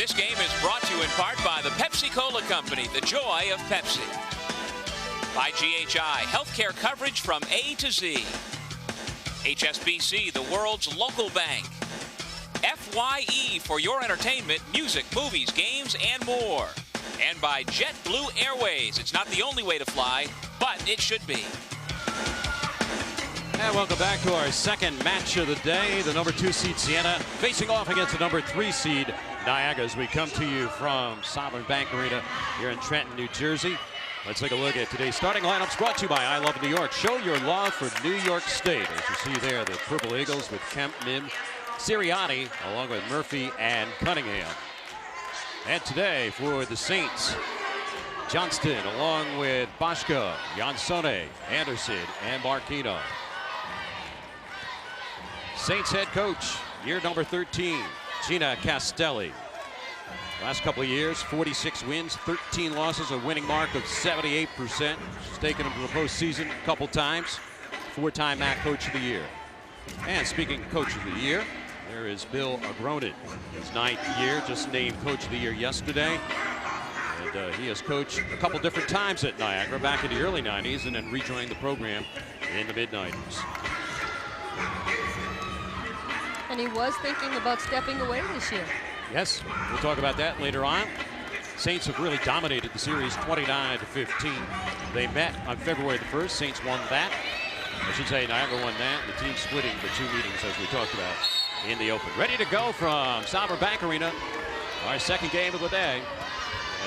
This game is brought to you in part by the Pepsi-Cola Company, the joy of Pepsi. By GHI, healthcare coverage from A to Z. HSBC, the world's local bank. FYE for your entertainment, music, movies, games, and more. And by JetBlue Airways. It's not the only way to fly, but it should be. And welcome back to our second match of the day. The number 2 seed Siena facing off against the number 3 seed Niagara as we come to you from Sovereign Bank Arena here in Trenton, New Jersey. Let's take a look at today's starting lineups brought to you by I Love New York. Show your love for New York State. As you see there, the Purple Eagles with Kemp, Mim, Sirianni, along with Murphy and Cunningham. And today for the Saints, Johnston along with Boschko, Jansone, Anderson, and Marquino. Saints head coach, year number 13, Gina Castelli. Last couple of years, 46 wins, 13 losses, a winning mark of 78%. She's taken them to the postseason a couple times. 4-time MAAC Coach of the Year. And speaking of Coach of the Year, there is Bill Agronin. His 9th year, just named Coach of the Year yesterday. And he has coached a couple different times at Niagara back in the early 90s and then rejoined the program in the mid-90s. And he was thinking about stepping away this year. Yes, we'll talk about that later on. Saints have really dominated the series 29-15. They met on February the 1st. Saints won that. I should say Niagara won that. The team splitting the 2 meetings as we talked about in the open. Ready to go from Sovereign Bank Arena. Our second game of the day.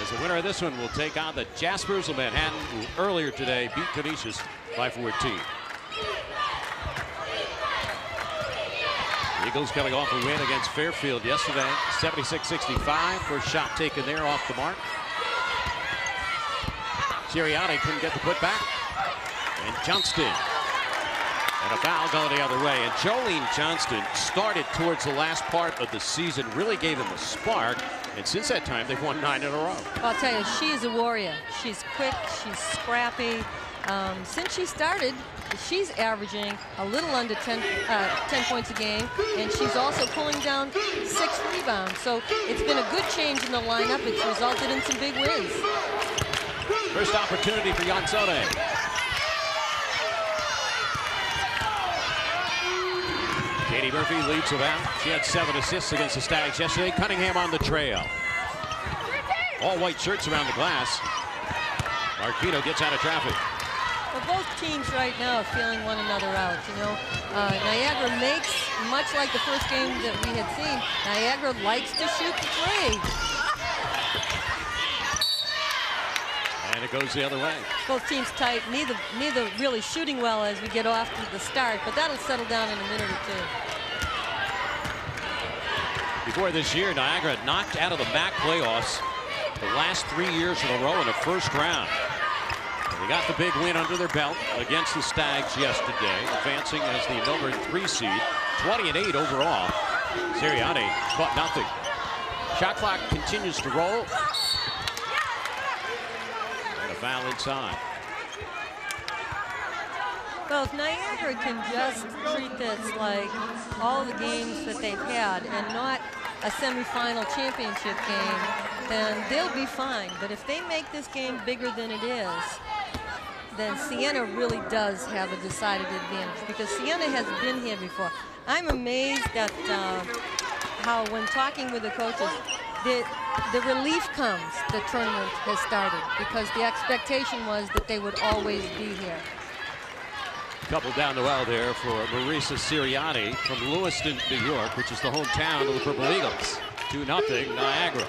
As the winner of this one will take on the Jaspers of Manhattan, who earlier today beat Canisius by 14. Eagles coming off a win against Fairfield yesterday, 76-65. First shot taken there off the mark. Sirianni couldn't get the putback. And Johnston. And a foul going the other way. And Jolene Johnston started towards the last part of the season, really gave them a spark. And since that time, they've won 9 in a row. I'll tell you, she's a warrior. She's quick, she's scrappy. Since she started, she's averaging a little under 10 points a game, and she's also pulling down 6 rebounds. So it's been a good change in the lineup. It's resulted in some big wins. First opportunity for Jansone. Katie Murphy leads the out. She had 7 assists against the Stags yesterday. Cunningham on the trail. All white shirts around the glass. Marquino gets out of traffic. Well, both teams right now are feeling one another out. You know, Niagara makes, much like the first game that we had seen, Niagara likes to shoot the 3. And it goes the other way. Both teams tight, neither really shooting well as we get off to the start, but that'll settle down in a minute or 2. Before this year, Niagara knocked out of the MAAC playoffs the last 3 years in a row in the first round. They got the big win under their belt against the Stags yesterday, advancing as the number 3 seed, 20-8 overall. Sirianni caught nothing. Shot clock continues to roll. And a foul inside. Well, if Niagara can just treat this like all the games that they've had and not a semifinal championship game, then they'll be fine. But if they make this game bigger than it is, then Siena really does have a decided advantage, because Siena has been here before. I'm amazed at how, when talking with the coaches, the relief comes the tournament has started, because the expectation was that they would always be here. Couple down the well there for Marisa Sirianni from Lewiston, New York, which is the hometown of the Purple Eagles. 2-0 Niagara.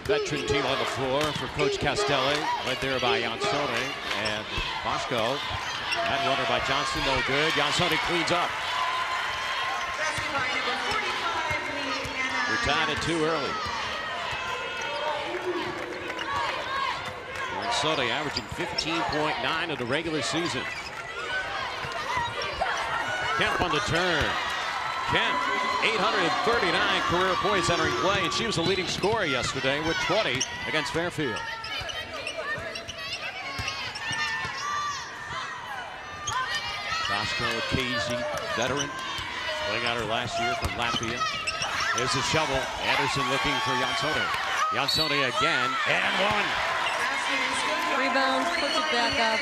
Veteran team on the floor for Coach Castelli, led there by Jansone and Boschko. That runner by Johnston, no good. Jansone cleans up. We're tied at 2 early. Jansone averaging 15.9 in the regular season. Kemp on the turn. Kemp, 839 career points entering play, and she was the leading scorer yesterday with 20 against Fairfield. Boschko, a KZ veteran, playing out her last year from Latvia. There's a shovel. Anderson looking for Jansone. Jansone again, and one. Rebounds, puts it back up.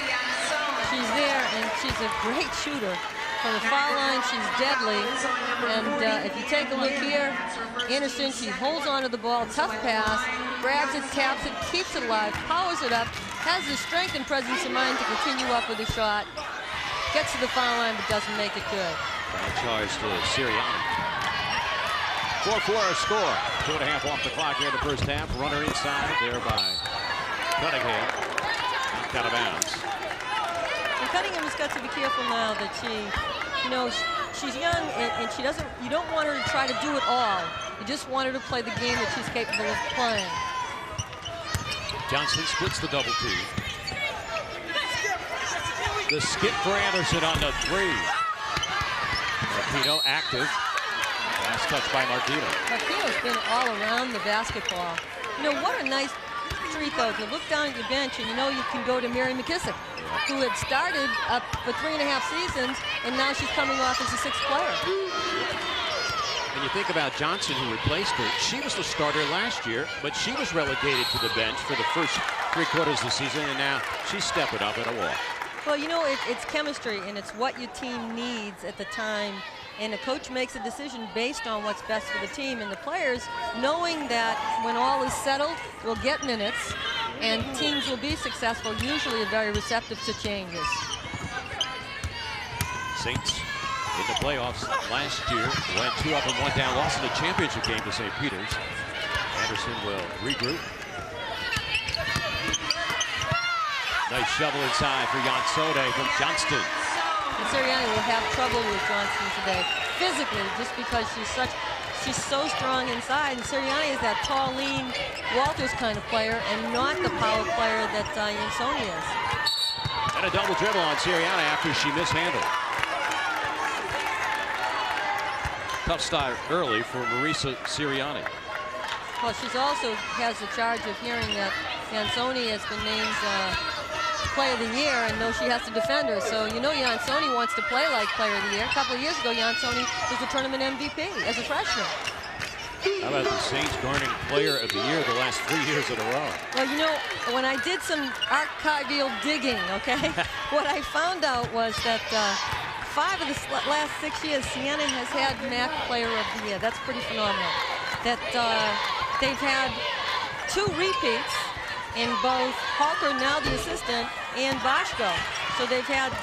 She's there, and she's a great shooter. From the foul line, she's deadly. And if you take a look here, Anderson, she holds onto the ball, tough pass, grabs it, taps it, keeps it alive, powers it up, has the strength and presence of mind to continue up with a shot. Gets to the foul line, but doesn't make it good. Foul charge to Sirianni. 4-4 our score. 2.5 off the clock here in the first half. Runner inside there by Cunningham. Knocked out of bounds. And Cunningham has got to be careful now that she, you know, she's young and she doesn't, you don't want her to try to do it all. You just want her to play the game that she's capable of playing. Johnson splits the double team. The skip for Anderson on the three. Marquino active. Last touch by Marquino. Marquino's been all around the basketball. You know, what a nice treat, though, to look down at your bench and you know you can go to Mary McKissick, who had started up for 3.5 seasons, and now she's coming off as a 6th player. And you think about Johnson, who replaced her. She was the starter last year, but she was relegated to the bench for the first 3 quarters of the season, and now she's stepping up at a walk. Well, you know, it's chemistry, and it's what your team needs at the time. And the coach makes a decision based on what's best for the team. And the players, knowing that when all is settled, will get minutes, and teams will be successful, usually are very receptive to changes. Saints in the playoffs last year went 2 up and 1 down, lost in the championship game to St. Peter's. Anderson will regroup. Nice shovel inside for Jansone from Johnston. And Sirianni will have trouble with Johnston today, physically, just because she's so strong inside. And Sirianni is that tall, lean Walters kind of player, and not the power player that Jansone is. And a double dribble on Sirianni after she mishandled. Tough start early for Marisa Sirianni. Well, she's also has the charge of hearing that Jansone has been named Player of the Year, and knows she has to defend her. So you know Jansone wants to play like Player of the Year. A couple of years ago, Jansone was the tournament MVP as a freshman. How about the Saints garnering Player of the Year the last 3 years in a row? Well, you know, when I did some archival digging, okay, what I found out was that 5 of the last 6 years, Siena has had MAAC Player of the Year. That's pretty phenomenal. That they've had 2 repeats in both Halker, now the assistant, and Boschko. So they've had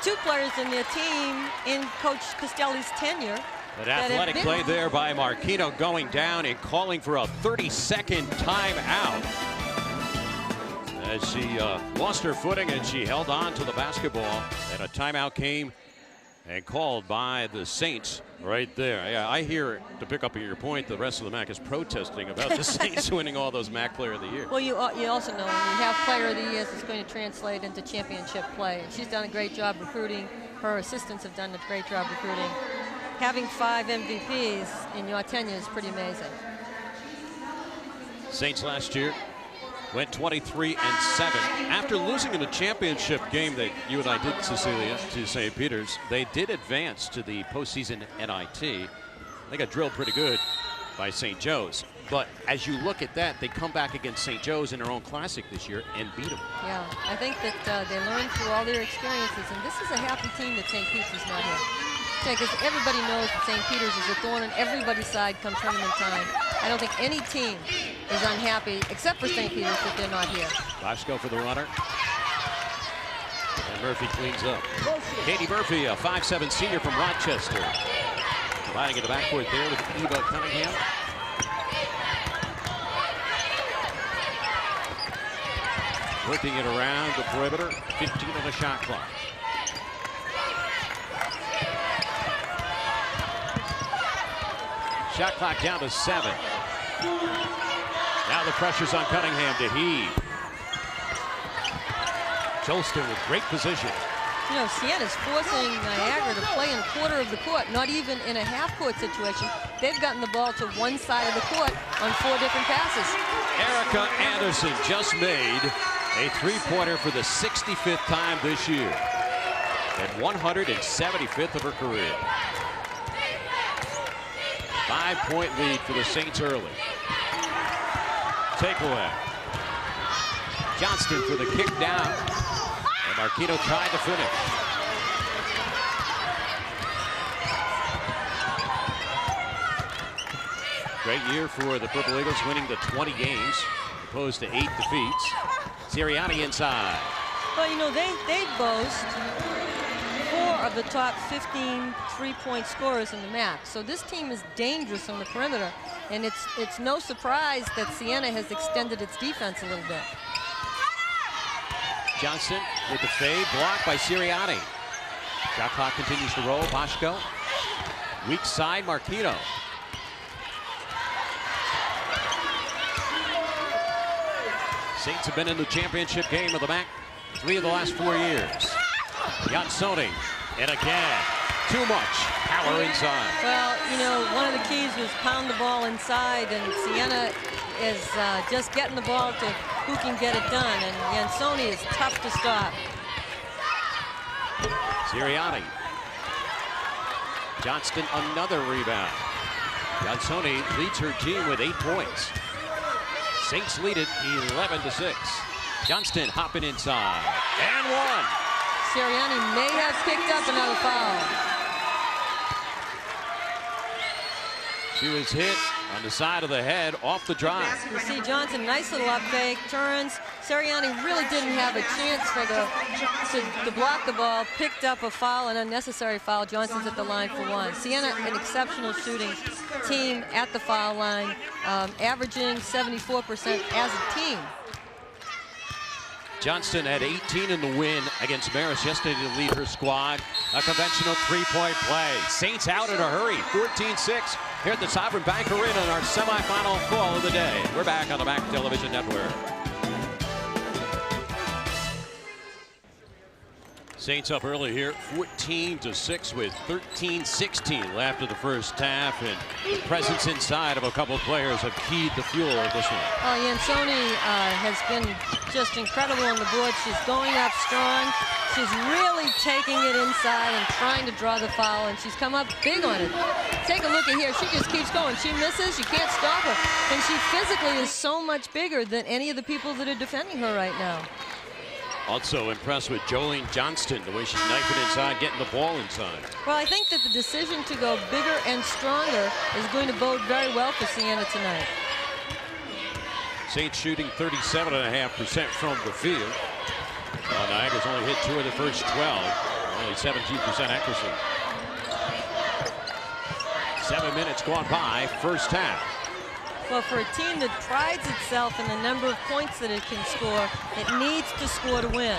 2 players in their team in Coach Costelli's tenure. An athletic play there by Marquino, going down and calling for a 30-second timeout. As she lost her footing and she held on to the basketball, and a timeout came and called by the Saints right there. Yeah, I hear, to pick up on your point, the rest of the MAAC is protesting about the Saints winning all those MAAC Player of the Year. Well, you also know when you have Player of the Year, it's going to translate into championship play. And she's done a great job recruiting. Her assistants have done a great job recruiting. Having 5 MVPs in your tenure is pretty amazing. Saints last year went 23-7. After losing in the championship game that you and I did, Cecilia, to St. Peter's, they did advance to the postseason NIT. They got drilled pretty good by St. Joe's. But as you look at that, they come back against St. Joe's in their own classic this year and beat them. Yeah, I think that they learned through all their experiences, and this is a happy team that St. Peter's is not here. Because everybody knows that St. Peter's is a thorn on everybody's side come tournament time. I don't think any team is unhappy, except for St. Peter's, that they're not here. Boschko for the runner. And Murphy cleans up. Katie Murphy, a 5'7" senior from Rochester. Providing in the backcourt there with Eva Cunningham. Working it around the perimeter. 15 on the shot clock. Shot clock down to 7. Now the pressure's on Cunningham to heave. Jolston with great position. You know, Siena's forcing Niagara to play in a quarter of the court, not even in a half-court situation. They've gotten the ball to one side of the court on 4 different passes. Erica Anderson just made a 3-pointer for the 65th time this year and 175th of her career. 5-point lead for the Saints early. Takeaway. Johnston for the kick down. And Marquino tried to finish. Great year for the Purple Eagles, winning the 20 games, opposed to 8 defeats. Sirianni inside. Well, you know, they boast 4 of the top 15 3-point scorers in the MAAC. So this team is dangerous on the perimeter, and it's no surprise that Siena has extended its defense a little bit. Johnson with the fade, blocked by Sirianni. Shot clock continues to roll. Boschko, weak side, Marquino. Saints have been in the championship game of the MAAC 3 of the last 4 years. Jansoni, and again, too much power inside. Well, you know, one of the keys was pound the ball inside, and Siena is just getting the ball to who can get it done, and Jansoni is tough to stop. Sirianni. Johnston, another rebound. Jansoni leads her team with 8 points. Saints lead it 11-6. Johnston hopping inside, and 1. Sirianni may have picked up another foul. She was hit on the side of the head off the drive. You see Johnson, nice little up fake, turns. Sirianni really didn't have a chance for to block the ball, picked up a foul, an unnecessary foul. Johnson's at the line for 1. Siena, an exceptional shooting team at the foul line, averaging 74% as a team. Johnston had 18 in the win against Marist yesterday to lead her squad. A conventional 3-point play. Saints out in a hurry, 14-6 here at the Sovereign Bank Arena in our semifinal call of the day. We're back on the MAAC Television Network. Saints up early here, 14-6 with 13-16 left of the first half, and the presence inside of a couple of players have keyed the fuel of this one. Oh, Jansoni has been just incredible on the board. She's going up strong. She's really taking it inside and trying to draw the foul, and she's come up big on it. Take a look at here. She just keeps going. She misses. You can't stop her. And she physically is so much bigger than any of the people that are defending her right now. Also impressed with Jolene Johnston, the way she's knifing inside, getting the ball inside. Well, I think that the decision to go bigger and stronger is going to bode very well for Siena tonight. Saints shooting 37.5% from the field. Niagara's only hit 2 of the first 12, only 17% accuracy. 7 minutes gone by, first half. Well, for a team that prides itself in the number of points that it can score, it needs to score to win.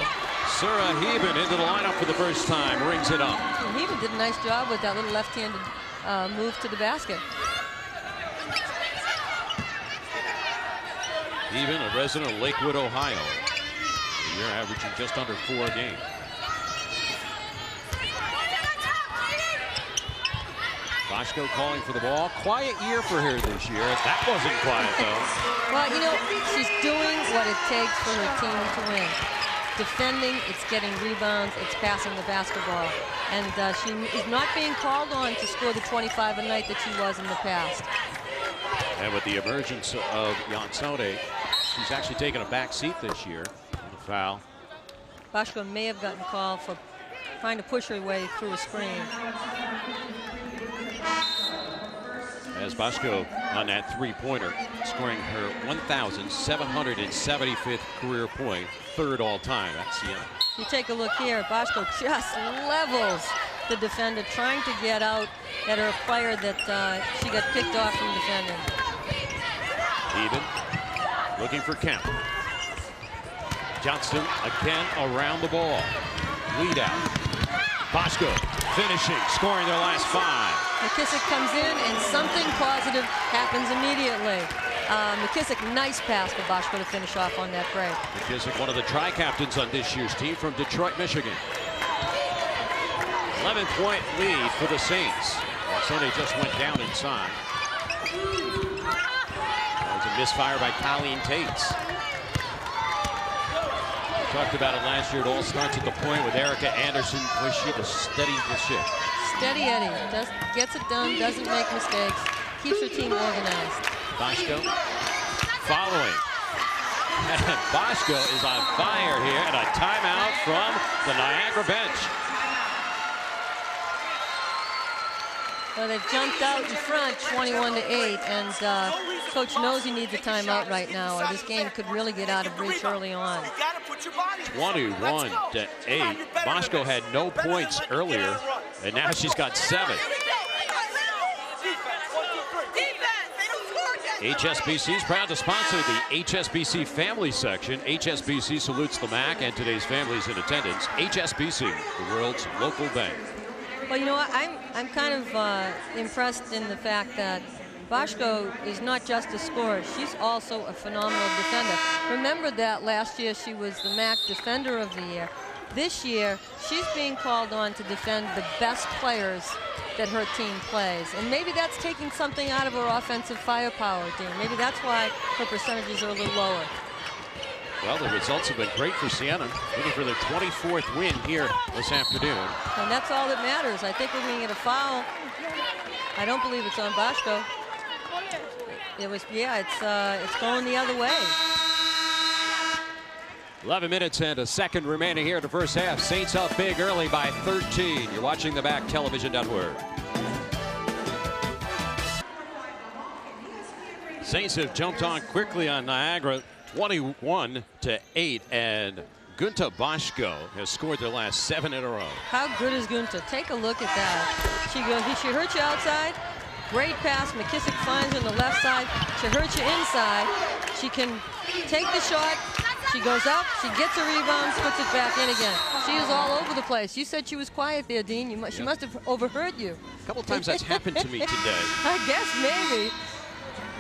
Sarah Heben into the lineup for the first time, rings it up. And Heben did a nice job with that little left-handed move to the basket. Heben, a resident of Lakewood, Ohio. You're averaging just under 4 a game. Boschko calling for the ball. Quiet year for her this year. That wasn't quiet, though. Well, you know, she's doing what it takes for her team to win. Defending, it's getting rebounds, it's passing the basketball. And she is not being called on to score the 25 a night that she was in the past. And with the emergence of Jansoni, she's actually taken a back seat this year on the foul. Boschko may have gotten called for trying to push her way through a screen. As Boschko on that 3-pointer, scoring her 1,775th career point, 3rd all-time at Siena. You take a look here, Boschko just levels the defender, trying to get out at her player that she got picked off from defending. Even, looking for Kemp. Johnston again around the ball. Lead out. Boschko finishing, scoring their last 5. McKissick comes in, and something positive happens immediately. McKissick, nice pass for Boschko to finish off on that break. McKissick, one of the tri-captains on this year's team from Detroit, Michigan. 11-point lead for the Saints. Sunday just went down inside. That was a misfire by Colleen Tates. We talked about it last year. It all starts at the point with Erica Anderson. Was she to steady the ship? Steady Eddie, just gets it done, doesn't make mistakes. keeps her team organized. Boschko following. And Boschko is on fire here, and a timeout from the Niagara bench. Well, they've jumped out in front 21-8, and Coach knows he needs a timeout right now, or this game could really get out of reach early on. 21-8. Boschko had no points earlier, and now she's got 7. HSBC is proud to sponsor the HSBC Family section. HSBC salutes the MAAC and today's families in attendance. HSBC, the world's local bank. Well, you know what? I'm kind of impressed in the fact that Boschko is not just a scorer. She's also a phenomenal defender. Remember that last year she was the MAAC Defender of the Year. This year, she's being called on to defend the best players that her team plays. And maybe that's taking something out of her offensive firepower, Dean. Maybe that's why her percentages are a little lower. Well, the results have been great for Siena, looking for their 24th win here this afternoon. And that's all that matters. I think we're going to get a foul. I don't believe it's on Boschko. It was, yeah, it's going the other way. 11 minutes and a second remaining here in the first half. Saints up big early by 13. You're watching the MAAC Television Network. Saints have jumped on quickly on Niagara, 21-8, and Gunta Boschko has scored their last 7 in a row. How good is Gunta? Take a look at that. She hurt you outside. Great pass. McKissick finds her on the left side. She hurts you inside. She can take the shot. She goes up, she gets a rebound, puts it back in again. She is all over the place. You said she was quiet there, Dean. She must have overheard you. A couple times that's happened to me today. I guess maybe.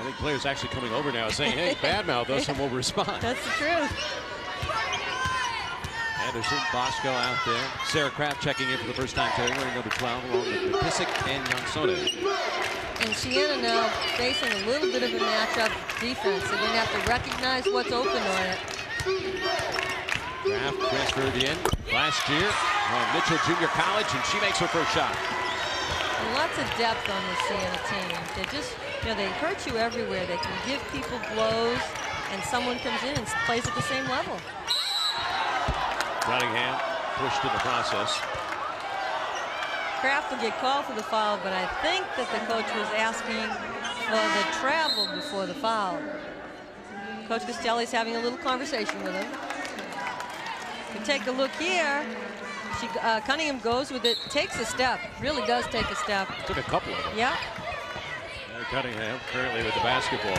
I think players actually coming over now saying, hey, badmouth us and we'll respond. That's the truth. Anderson, Boschko out there. Sarah Kraft checking in for the first time today, wearing number 12, along with McKissick and Jansone. And Siena now facing a little bit of a matchup defense. They're going to have to recognize what's open on it. Kraft transferred in last year on Mitchell Junior College, and she makes her first shot. And lots of depth on the Siena team. They just, they hurt you everywhere. They can give people blows, and someone comes in and plays at the same level. Cunningham pushed in the process. Kraft will get called for the foul, but I think that the coach was asking for the travel before the foul. Coach Castelli's having a little conversation with him. You take a look here. Cunningham goes with it, takes a step, really does take a step. Took a couple of them. Yeah. And Cunningham currently with the basketball.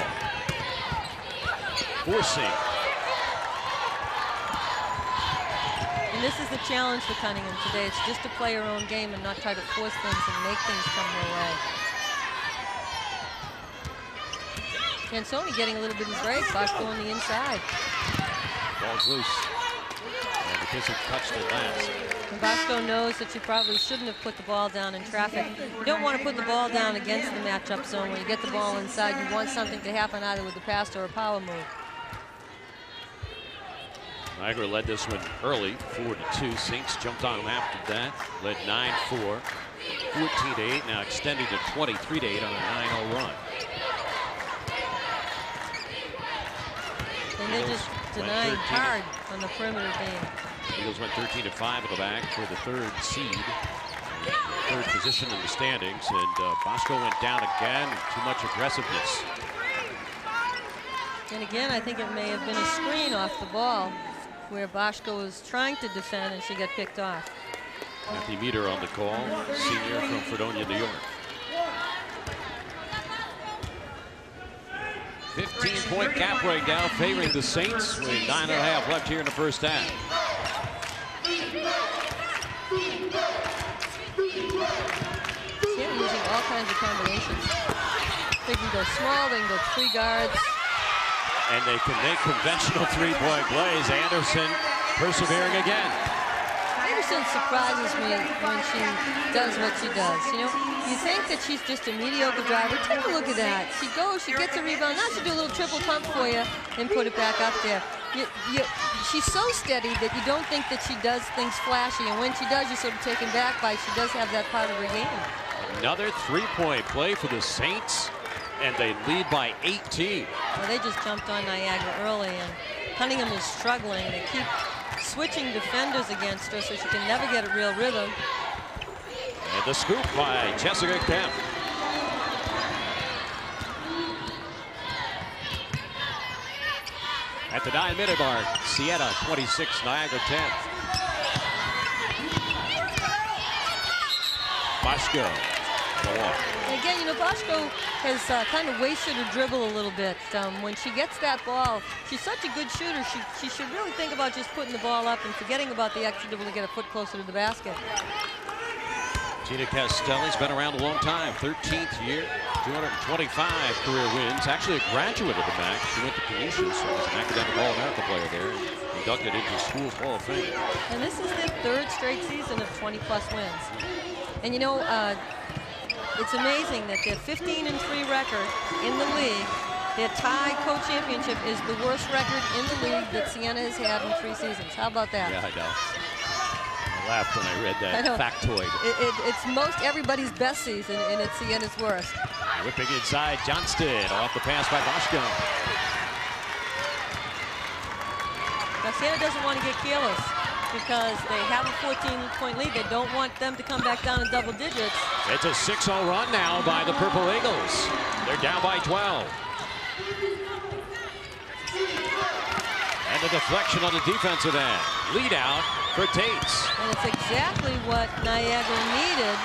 Forcing. And this is the challenge for Cunningham today. It's just to play her own game and not try to force things and make things come her way. And Sony getting a little bit of break. Boschko on the inside. Ball's loose. And McKissick touched it last. And Boschko knows that she probably shouldn't have put the ball down in traffic. You don't want to put the ball down against the matchup zone. When you get the ball inside, you want something to happen either with the pass or a power move. Niagara led this one early, 4-2. Saints jumped on them after that, led 9-4, 14-8, now extending to 23-8 on a 9-0 run. And they're just denying hard on the perimeter game. Eagles went 13-5 in the back for the 3rd seed, third position in the standings, and Boschko went down again. Too much aggressiveness. And again, I think it may have been a screen off the ball where Boschko was trying to defend and she got picked off. Kathy Meter on the call, senior from Fredonia, New York. 15-point gap breakdown favoring the Saints with 9.5 left here in the first half. Siena using all kinds of combinations. They can go small, they can go 3 guards. And they can make conventional 3-point plays. Anderson persevering again. Anderson surprises me when she does what she does. You think that she's just a mediocre driver. Take a look at that. She goes, she gets a rebound. Now she'll do a little triple pump for you and put it back up there. She's so steady that you don't think that she does things flashy. And when she does, you're sort of taken back by she does have that part of her game. Another 3-point play for the Saints. and they lead by 18. Well, they just jumped on Niagara early, and Cunningham is struggling. They keep switching defenders against her, so she can never get a real rhythm. And the scoop by Jessica Kemp. At the 9-minute mark, Siena 26, Niagara 10. Boschko, go on. And again, you know, Boschko has kind of wasted her dribble a little bit. When she gets that ball, she's such a good shooter. She should really think about just putting the ball up and forgetting about the extra dribble to get a foot closer to the basket. Gina Castelli's been around a long time, 13th year, 225 career wins. Actually a graduate of the MAAC. She went to Canisius, so was an academic All-America player there, and inducted into School's Hall of Fame. And this is their third straight season of 20-plus wins. And you know, it's amazing that their 15-3 record in the league, their tie co-championship is the worst record in the league that Siena has had in 3 seasons. How about that? Yeah, I know. I laughed when I read that factoid. It's most everybody's best season, and it's Siena's worst. Whipping inside, Johnston off the pass by Boschko. Now, Siena doesn't want to get careless because they have a 14-point lead. They don't want them to come back down in double digits. It's a 6-0 run now by the Purple Eagles. They're down by 12. And a deflection on the defensive end. Lead out for Tates. And it's exactly what Niagara needed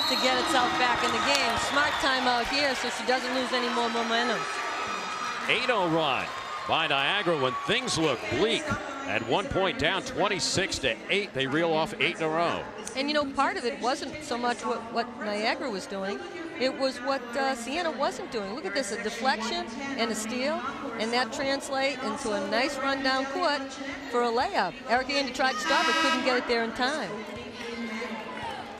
to get itself back in the game. Smart timeout here so she doesn't lose any more momentum. 8-0 run by Niagara when things look bleak. At one point down 26-8. They reel off 8 in a row. And you know, part of it wasn't so much what Niagara was doing. It was what Siena wasn't doing. Look at this, a deflection and a steal, and that translates into a nice run down court for a layup. Erica Andy tried to stop it, couldn't get it there in time.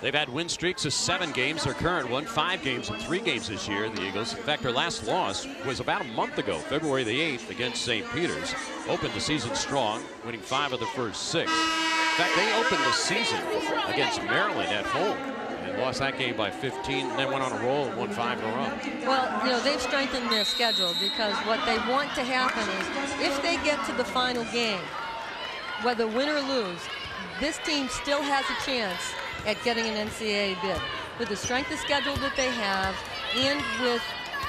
They've had win streaks of 7 games. Their current one, 5 games in 3 games this year, the Eagles. In fact, their last loss was about a month ago, February the 8th, against St. Peter's. Opened the season strong, winning 5 of the first 6. In fact, they opened the season against Maryland at home and lost that game by 15, and then went on a roll and won 5 in a row. Well, you know, they've strengthened their schedule because what they want to happen is if they get to the final game, whether win or lose, this team still has a chance at getting an NCAA bid. With the strength of schedule that they have and with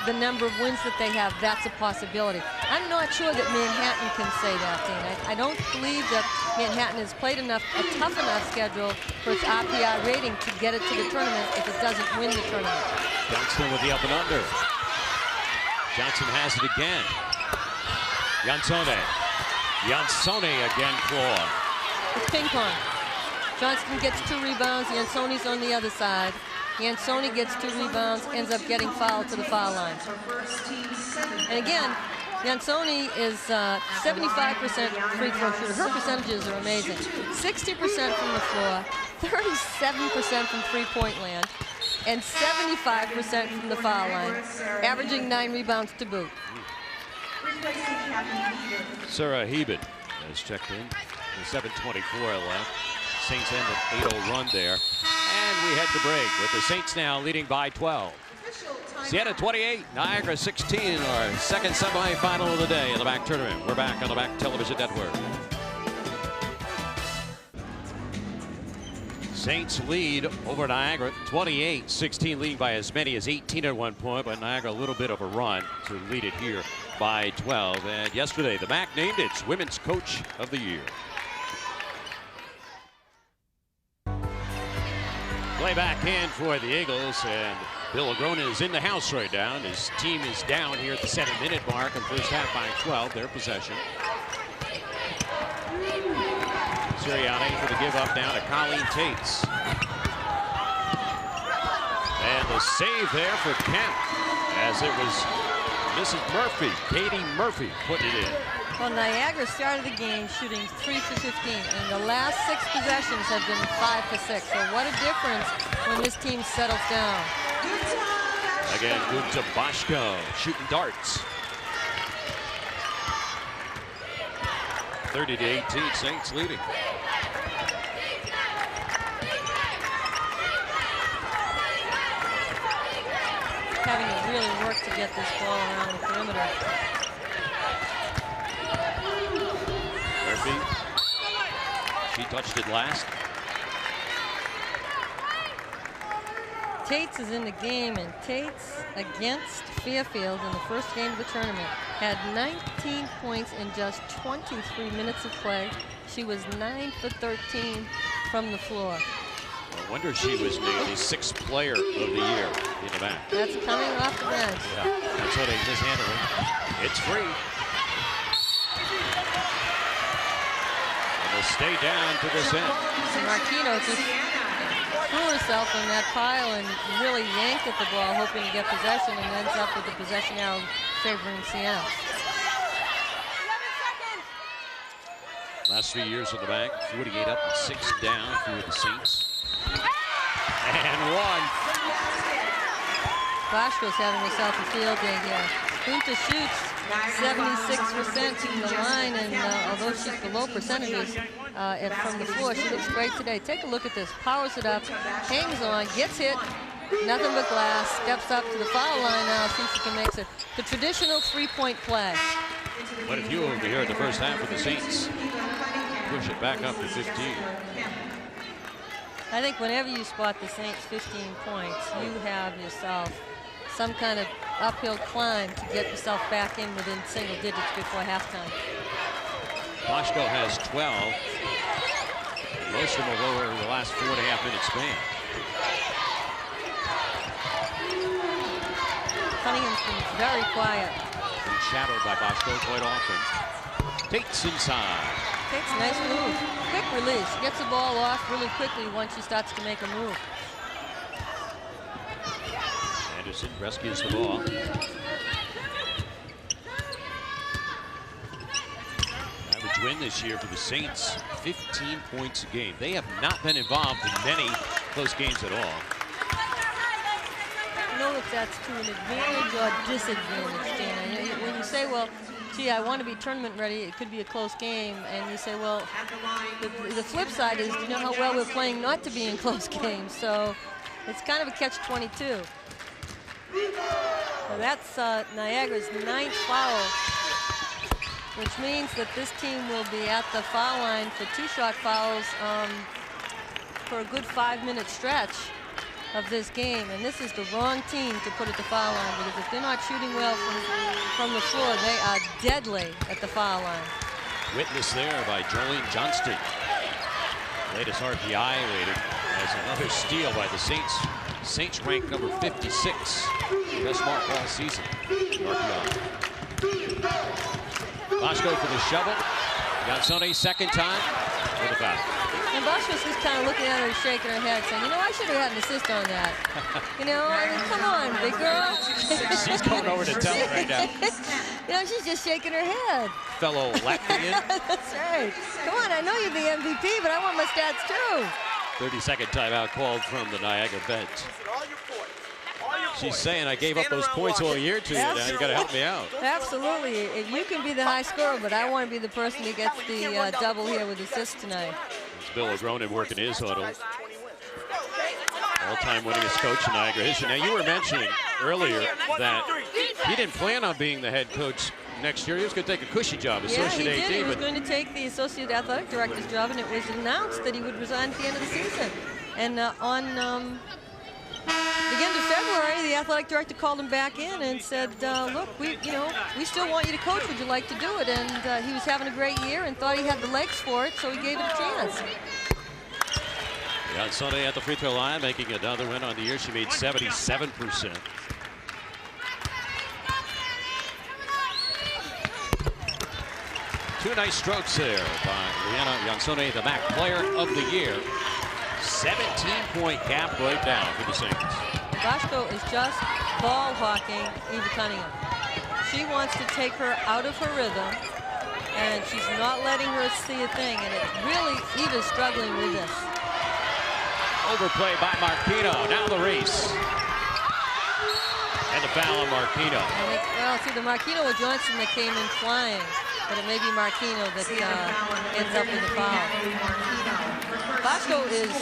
the number of wins that they have, that's a possibility. I'm not sure that Manhattan can say that, Dean. I don't believe that Manhattan has played a tough enough schedule for its RPI rating to get it to the tournament if it doesn't win the tournament. Johnston with the up and under. Johnson has it again. Jansone. Jansone again, claw. It's ping pong. Johnston gets 2 rebounds. Jansone's on the other side. Jansone gets 2 rebounds, ends up getting fouled to the foul line. And again, Jansone is 75% free throw shooter. Her percentages are amazing. 60% from the floor, 37% from three-point land, and 75% from the foul line, averaging 9 rebounds to boot. Sarah Heben has checked in. 7:24 left. Saints end an 8-0 run there. And we head to break with the Saints now leading by 12. Siena 28, Niagara 16, our second semifinal of the day in the MAAC tournament. We're back on the MAAC Television Network. Saints lead over Niagara 28-16, leading by as many as 18 at one point, but Niagara a little bit of a run to lead it here by 12. And yesterday, the MAAC named its Women's Coach of the Year. Play back in for the Eagles, and Bill Agrona is in the house right now. His team is down here at the 7-minute mark in first half by 12, their possession. Sirianni for the give up down to Colleen Tates. And the save there for Kemp, as it was Mrs. Murphy, Katie Murphy, putting it in. Well, Niagara started the game shooting 3 for 15, and the last 6 possessions have been 5 for 6. So what a difference when this team settles down. Again, Gunta Boschko shooting darts. 30-18, Saints leading. having to really work to get this ball around the perimeter. Murphy, she touched it last. Tates is in the game, and Tates against Fairfield in the first game of the tournament had 19 points in just 23 minutes of play. She was 9 for 13 from the floor. No wonder she was named the 6th player of the year in the MAAC. That's coming off the bench. Yeah, that's what they just handled it. It's free. And they'll stay down to this end. Marquino just threw herself in that pile and really yanked at the ball, hoping to get possession, and ends up with the possession arrow favoring Siena. Last 3 years of the MAAC, 48 up and 6 down for the Saints. And one. Boschko's having herself a field day here. Kunta shoots 76% from the line, and although she's below percentages from the floor, she looks great today. Take a look at this. Powers it up, hangs on, gets hit, nothing but glass, steps up to the foul line now, see if she can make it. The traditional three-point play. What if you over here in the first half of the Saints push it back up to 15? I think whenever you spot the Saints 15 points, you have yourself some kind of uphill climb to get yourself back in within single digits before halftime. Boschko has 12. Most of them will go over the last 4.5 minute span. Cunningham's been very quiet. Been shadowed by Boschko quite often. Tates inside. Takes a nice move. Quick release. Gets the ball off really quickly once she starts to make a move. Anderson rescues the ball. Average win this year for the Saints, 15 points a game. They have not been involved in many close games at all. I don't know if that's to an advantage or disadvantage, Dana. You know, when you say, well, gee, I want to be tournament ready, it could be a close game, and you say, well, the flip side is, you know how well we're playing not to be in close games, so it's kind of a catch-22. So that's Niagara's 9th foul, which means that this team will be at the foul line for 2 shot fouls for a good 5-minute stretch of this game, and this is the wrong team to put at the foul line, because if they're not shooting well from the floor, they are deadly at the foul line. Witness there by Jolene Johnston. Latest RPI rating as another steal by the Saints. Saints ranked number 56. Best mark all season. RPI. Boschko for the shovel. Gansone second time for the foul. And Boschko's just kind of looking at her, shaking her head, saying, you know, I should have had an assist on that. You know, I mean, come on, big girl. She's coming over to tell it right now. You know, she's just shaking her head. Fellow Latvian. That's right. Come on, I know you're the MVP, but I want my stats too. 30-second timeout called from the Niagara bench. She's saying, I gave up those points all year to you. Now you got to help me out. Absolutely. You can be the high scorer, but I want to be the person who gets the double here with assists tonight. It's Bill O'Gronin working his huddle. All-time winningest coach in Niagara history. Now, you were mentioning earlier that he didn't plan on being the head coach next year. He was going to take a cushy job, associate AD. He was going to take the associate athletic director's job, and it was announced that he would resign at the end of the season. And on the end of February, the athletic director called him back in and said, look, we still want you to coach. Would you like to do it? And he was having a great year and thought he had the legs for it, so he gave it a chance. On Sunday at the free throw line, making another win on the year. She made 77%. Two nice strokes there by Liana Jansone, the MAAC Player of the Year. 17-point gap right now for the Saints. Boschko is just ball hawking Eva Cunningham. She wants to take her out of her rhythm, and she's not letting her see a thing, and it's really Eva's struggling with this. Overplay by Marquino. Now the race. And the foul on Marquino. And well, see, the Marquino or Johnson that came in flying, but it may be Marquino that ends up with the foul. Boschko is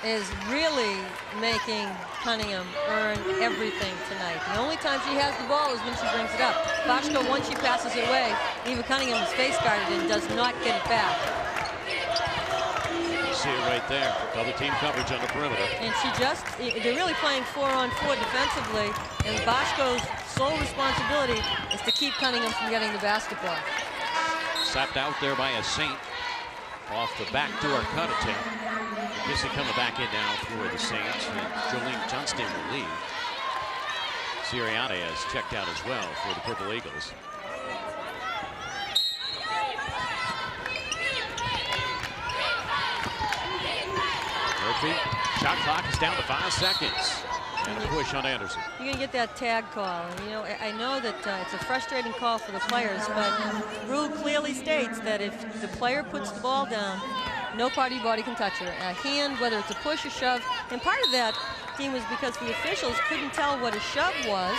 is really making Cunningham earn everything tonight. The only time she has the ball is when she brings it up. Boschko, once she passes it away, Eva Cunningham is face guarded and does not get it back. You see it right there. Double team coverage on the perimeter. And they're really playing 4-on-4 defensively, and Boschko's sole responsibility is to keep Cunningham from getting the basketball. Sapped out there by a Saint off the backdoor cut attempt. Kissy coming back in now for the Saints, and Jolene Johnston will leave. Sirianni has checked out as well for the Purple Eagles. Murphy, shot clock is down to 5 seconds. And a push on Anderson. You're going to get that tag call. And, you know, I know that it's a frustrating call for the players, but rule clearly states that if the player puts the ball down, no party body can touch her. A hand, whether it's a push or shove. And part of that, team, was because the officials couldn't tell what a shove was,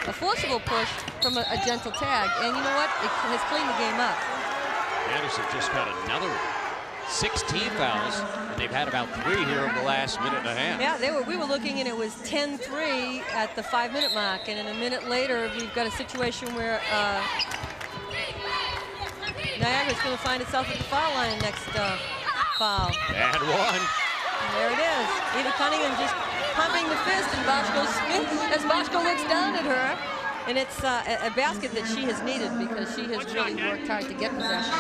a forcible push, from a gentle tag. And you know what? It has cleaned the game up. Anderson just got another 16 fouls, and they've had about 3 here over the last minute and a half. Yeah, we were looking, and it was 10-3 at the 5-minute mark. And then a minute later, we've got a situation where Niagara's going to find itself at the foul line next foul. And one. And there it is. Eva Cunningham just pumping the fist, and as Boschko looks down at her. And it's a basket that she has needed because she has really worked hard to get possession.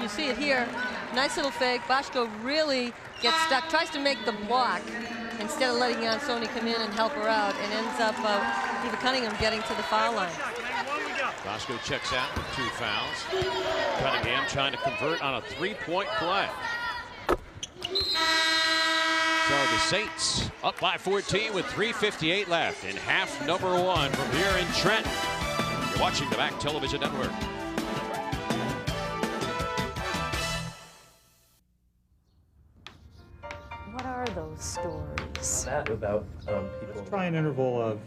You see it here. Nice little fake. Boschko really gets stuck, tries to make the block instead of letting Jansoni come in and help her out, and ends up Eva Cunningham getting to the foul line. Boschko checks out with 2 fouls. Cunningham trying to convert on a 3-point play. So the Saints up by 14 with 3:58 left in half number 1 from here in Trenton. You're watching the MAAC Television Network. What are those stories? That about people. Let's try an interval of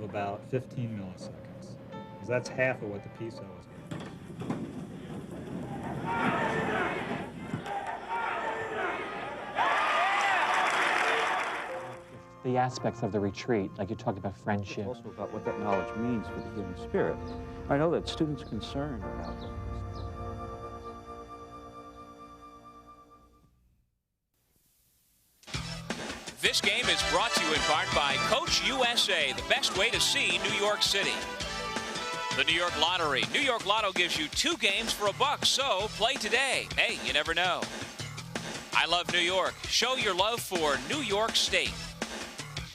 about 15 milliseconds, because that's half of what the PISO is. The aspects of the retreat, like you talked about friendship. Also about what that knowledge means for the human spirit. I know that students are concerned about this. This game is brought to you in part by Coach USA, the best way to see New York City. The New York Lottery. New York Lotto gives you 2 games for $1, so play today. Hey, you never know. I love New York. Show your love for New York State.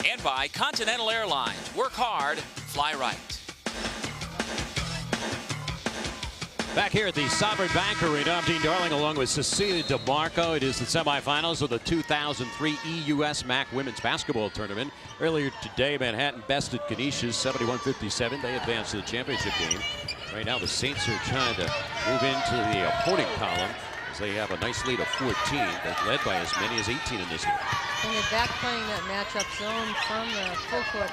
And by Continental Airlines. Work hard, fly right. Back here at the Sovereign Bank Arena, I'm Dean Darling along with Cecilia DeMarco. It is the semifinals of the 2003 EUS MAAC Women's Basketball Tournament. Earlier today, Manhattan bested Canisius 71-57. They advanced to the championship game. Right now, the Saints are trying to move into the opponent column as they have a nice lead of 14. They've led by as many as 18 in this game. And they're back playing that matchup zone from the full court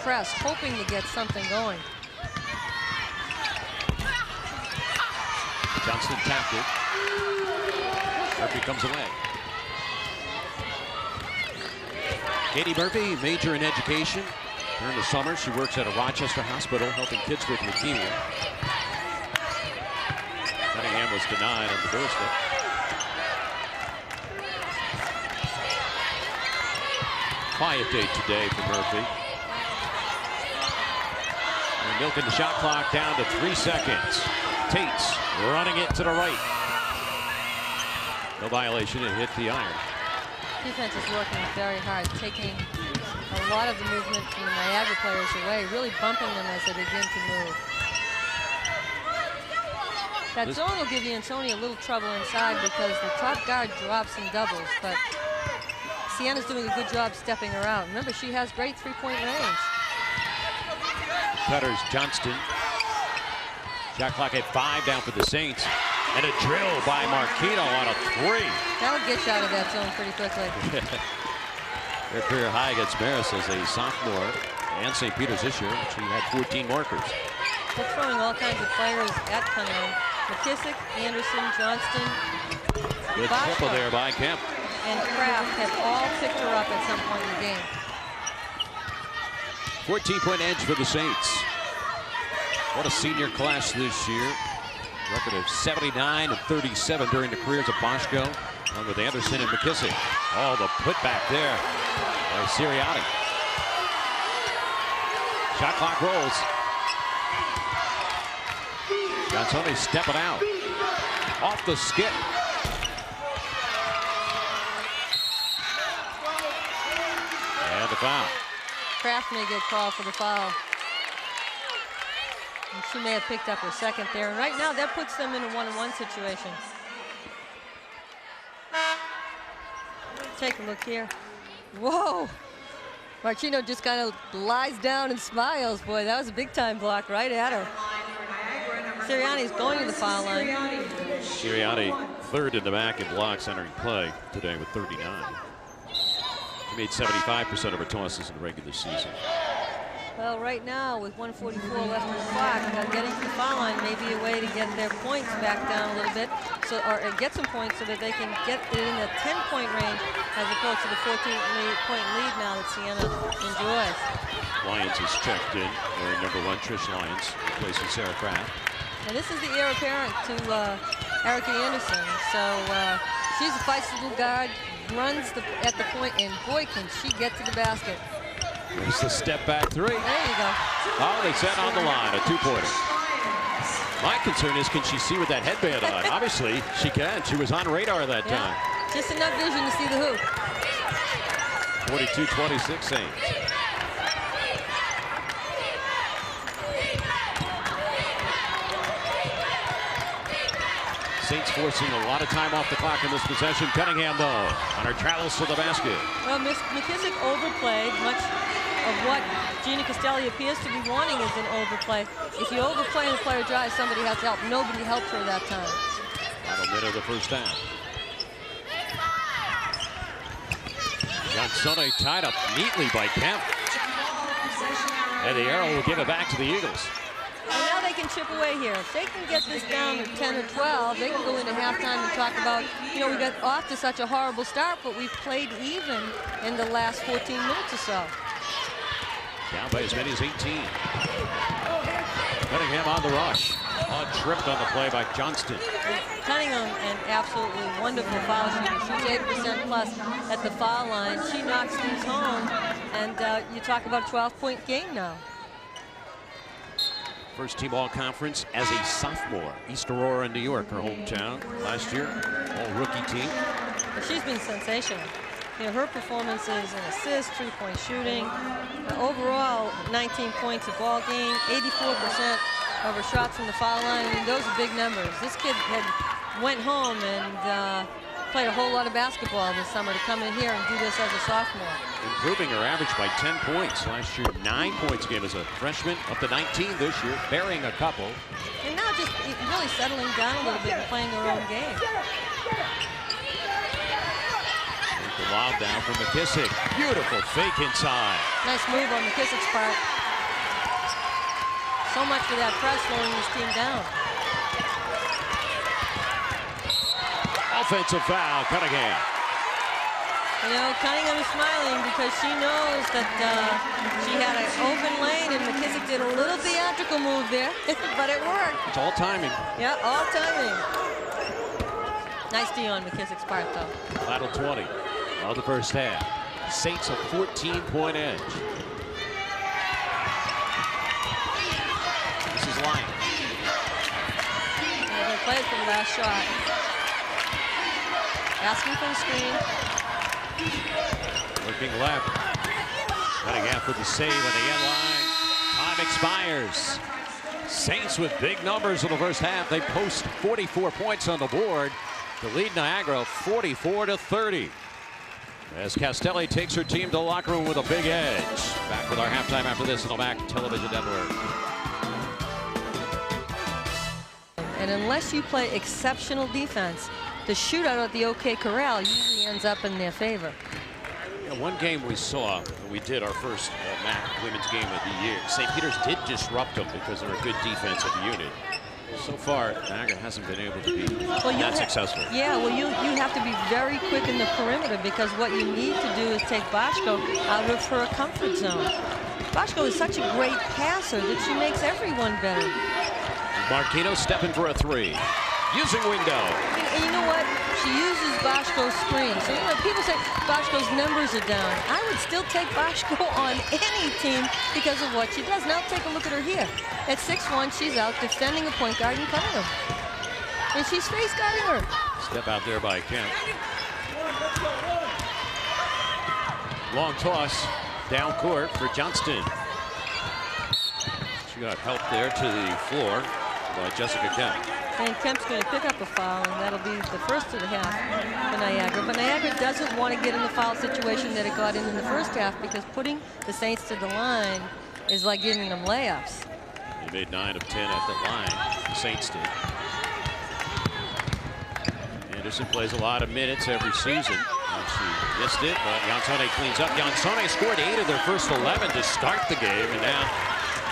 press, hoping to get something going. Johnston tapped it. Murphy comes away. Katie Murphy, major in education. During the summer, she works at a Rochester hospital helping kids with leukemia. Cunningham was denied on the doorstep. Quiet day today for Murphy. And milking the shot clock down to 3 seconds. Tate's running it to the right. No violation, it hit the iron. Defense is working very hard, taking a lot of the movement from the Niagara players away, really bumping them as they begin to move. That zone will give Jansoni a little trouble inside because the top guard drops and doubles, but Siena's doing a good job stepping her out. Remember, she has great 3-point range. Cutters Johnston. Shot clock at 5 down for the Saints. And a drill by Marquino on a 3. That'll get you out of that zone pretty quickly. Their career high against Maris as a sophomore and St. Peter's this year. She had 14 markers. They're throwing all kinds of players at Cunningham. McKissick, Anderson, Johnston, Good Boschko, triple there by Kemp. and Kraft have all picked her up at some point in the game. 14-point edge for the Saints. What a senior class this year. Record of 79 and 37 during the careers of Boschko, along with Anderson and McKissick. Oh, the putback there by Sirianni. Shot clock rolls. Gansoni stepping out. Off the skip. And the foul. Kraft may get called for the foul. And she may have picked up her second there. And right now, that puts them in a 1-on-1 situation. Take a look here. Whoa! Marchino just kind of lies down and smiles. Boy, that was a big-time block right at her. Sirianni's going to the foul line. Sirianni third in the MAAC in blocks entering play today with 39. She made 75% of her tosses in the regular season. Well, right now, with 1:44 left on the clock, getting to the foul line may be a way to get their points back down a little bit, or get some points so that they can get it in the 10-point range as opposed to the 14-point lead now that Siena enjoys. Lyons is checked in, wearing number 1, Trish Lyons, replacing Sarah Kraft. And this is the heir apparent to Erica Anderson. So she's a feisty little guard, runs at the point, and boy, can she get to the basket. There's the step back three. There you go. Oh, they set on the line, a 2-pointer. My concern is, can she see with that headband on? Obviously, she can. She was on radar that time. Just enough vision to see the hoop. 42-26 Saints. Saints forcing a lot of time off the clock in this possession. Cunningham, though, on her travels to the basket. Well, Miss McKissick overplayed. Much of what Gina Castelli appears to be wanting is an overplay. If you overplay and the player drives, somebody has to help. Nobody helped her that time. Final minute of the first half. Gansone tied up neatly by Kemp. And the arrow will give it back to the Eagles. Well, now they can chip away here. If they can get this down to 10 or 12, they can go into halftime and talk about, we got off to such a horrible start, but we've played even in the last 14 minutes or so. Down by as many as 18. Cunningham on the rush. Tripped on the play by Johnston. Cunningham, an absolutely wonderful foul shooter. She's 8% plus at the foul line. She knocks these home, and you talk about a 12-point game now. First team all-conference as a sophomore. East Aurora, New York, her hometown last year. All-rookie team. But she's been sensational. Her performances in assists, 3-point shooting. Overall, 19 points a ball game, 84% of her shots from the foul line. I mean, those are big numbers. This kid went home and played a whole lot of basketball this summer to come in here and do this as a sophomore. Improving her average by 10 points. Last year, 9 points a game as a freshman, up to 19 this year, burying a couple. And now just really settling down a little bit and playing her own game. The lob down from McKissick. Beautiful fake inside. Nice move on McKissick's part. So much for that press slowing this team down. Offensive foul, Cunningham. Cunningham is smiling because she knows that she had an open lane and McKissick did a little theatrical move there, but it worked. It's all timing. Yeah, all timing. Nice D on McKissick's part, though. Final 20 of the first half. Saints a 14-point edge. This is Lyons. Yeah, they played for the last shot. Asking for the screen. Working left. Cunningham for the save on the end line. Time expires. Saints with big numbers in the first half. They post 44 points on the board to lead Niagara 44-30. As Castelli takes her team to the locker room with a big edge. Back with our halftime after this on the MAAC Television Network. And unless you play exceptional defense, the shootout at the OK Corral usually ends up in their favor. One game we saw, we did our first MAAC women's game of the year. St. Peter's did disrupt them because they're a good defensive unit. So far, Niagara hasn't been able to be that successful. Yeah, well, you have to be very quick in the perimeter, because what you need to do is take Boschko out of her comfort zone. Boschko is such a great passer that she makes everyone better. Marquino stepping for a three. Using window. And you know what? She uses Boschko's screen. So, you know, people say Boschko's numbers are down. I would still take Boschko on any team because of what she does. Now take a look at her here. At 6'1", she's out defending a point guard in Cunningham. And she's face guarding her. Step out there by Kemp. Long toss down court for Johnston. She got help there to the floor by Jessica Kemp. And Kemp's going to pick up a foul, and that'll be the first of the half for Niagara. But Niagara doesn't want to get in the foul situation that it got in the first half, because putting the Saints to the line is like giving them layups. They made 9 of 10 at the line, the Saints did. Anderson plays a lot of minutes every season. She missed it, but Jansone cleans up. Jansone scored 8 of their first 11 to start the game, and now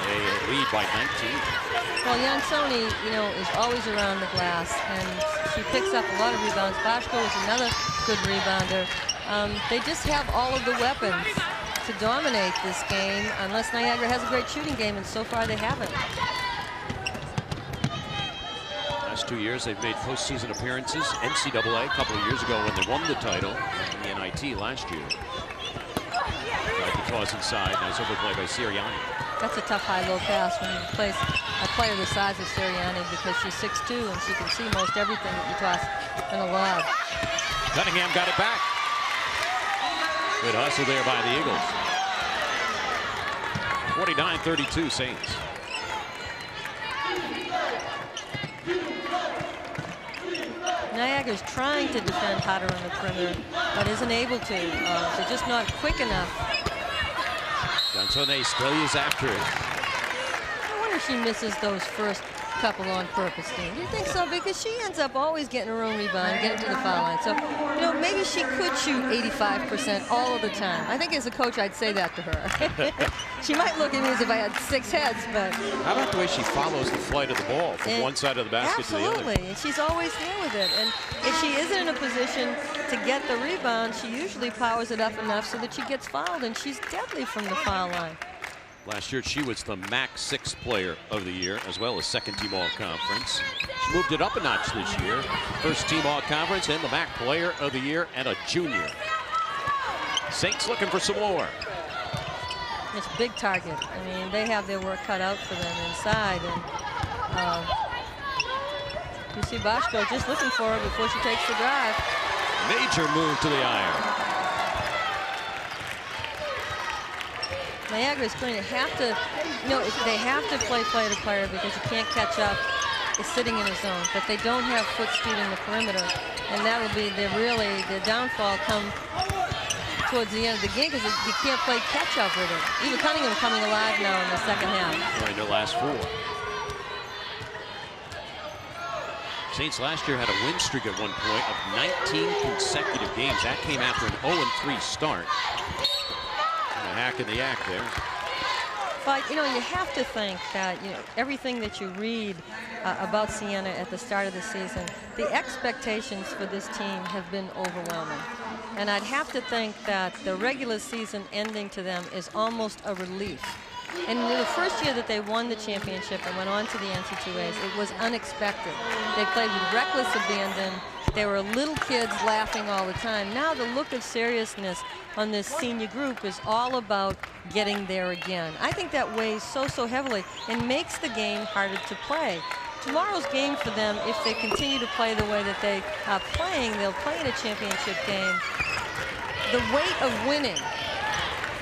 they lead by 19. Well, Jansone, you know, is always around the glass, and she picks up a lot of rebounds. Boschko is another good rebounder. They just have all of the weapons to dominate this game, unless Niagara has a great shooting game, and so far they haven't. Last 2 years, they've made postseason appearances. NCAA a couple of years ago when they won the title in the NIT last year. Tried to toss inside. Nice overplay by Sirianni. That's a tough high-low pass when you place a player the size of Sirianni, because she's 6'2", and she can see most everything that you toss in a lob. Cunningham got it back. Good hustle there by the Eagles. 49-32 Saints. Niagara's trying to defend hotter on the perimeter, but isn't able to. They're just not quick enough. Jansone still is after it. I wonder if she misses those first couple on purpose, Dean. Do you think so? Because she ends up always getting her own rebound, getting to the foul line. So, you know, maybe she could shoot 85% all of the time. I think as a coach, I'd say that to her. She might look at me as if I had 6 heads, but... How about the way she follows the flight of the ball from one side of the basket to the other? Absolutely, and she's always there with it. And if she isn't in a position to get the rebound, she usually powers it up enough so that she gets fouled, and she's deadly from the foul line. Last year, she was the MAAC 6th player of the year, as well as second team all-conference. She moved it up a notch this year. First team all-conference and the MAAC player of the year, and a junior. Saints looking for some more. It's a big target. I mean, they have their work cut out for them inside. And you see Boschko just looking for her before she takes the drive. Major move to the iron. Niagara is going to have to, you know, they have to play player to player, because you can't catch up. Is sitting in his zone, but they don't have foot speed in the perimeter, and that will be the downfall come towards the end of the game, because you can't play catch up with it. Even Cunningham coming alive now in the second half. Right, their last 4. Saints last year had a win streak at one point of 19 consecutive games. That came after an 0-3 start. Hack in the act there. But, you know, you have to think that, you know, everything that you read about Siena at the start of the season, the expectations for this team have been overwhelming. And I'd have to think that the regular season ending to them is almost a relief. And in the first year that they won the championship and went on to the NC2As, it was unexpected. They played with reckless abandon. They were little kids laughing all the time. Now the look of seriousness on this senior group is all about getting there again. I think that weighs so heavily and makes the game harder to play. Tomorrow's game for them, if they continue to play the way that they are playing, they'll play in a championship game. The weight of winning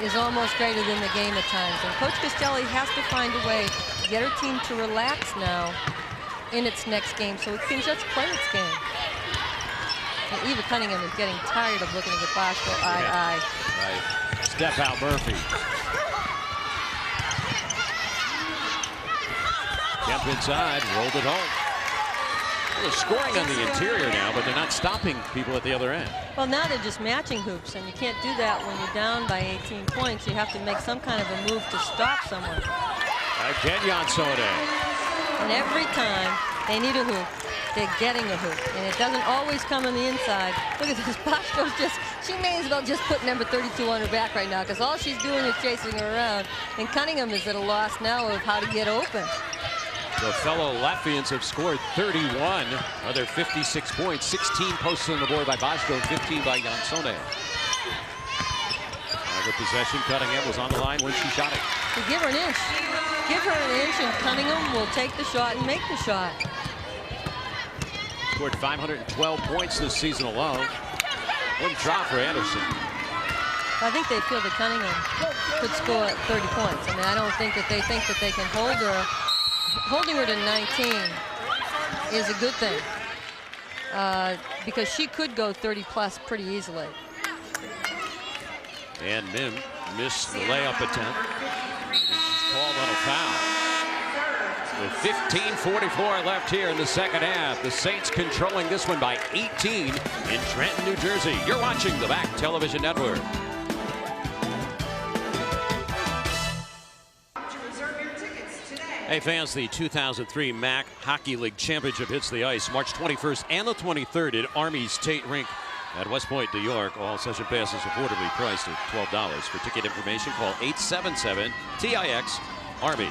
is almost greater than the game at times. And Coach Castelli has to find a way to get her team to relax now in its next game so it can just play its game. And Eva Cunningham is getting tired of looking at Boschko eye. Right. Step out Murphy. Kemp inside, rolled it home. They're scoring on the interior now, but they're not stopping people at the other end. Well, now they're just matching hoops, and you can't do that when you're down by 18 points. You have to make some kind of a move to stop someone. Again, Jansone. And every time They need a hoop. They're getting a hoop, and it doesn't always come on the inside. Look at this. Bosco's she may as well just put number 32 on her back right now, because all she's doing is chasing her around. And Cunningham is at a loss now of how to get open. The fellow Latvians have scored 31 of their 56 points. 16 posts on the board by Bosco, 15 by Jansone. Good possession. Cunningham was on the line when she shot it. So give her an inch. Give her an inch, and Cunningham will take the shot and make the shot. Scored 512 points this season alone. One drop for Anderson. I think they feel that Cunningham could score 30 points. I mean, I don't think that they can hold her. Holding her to 19 is a good thing, because she could go 30 plus pretty easily. And Mim missed the layup attempt. She's called on a foul. With 15:44 left here in the second half, the Saints controlling this one by 18 in Trenton, New Jersey. You're watching the MAAC Television Network. Hey fans, the 2003 MAAC Hockey League Championship hits the ice March 21st and the 23rd at Army's Tate Rink at West Point, New York. All session passes affordably priced at $12. For ticket information, call 877-TIX-ARMY.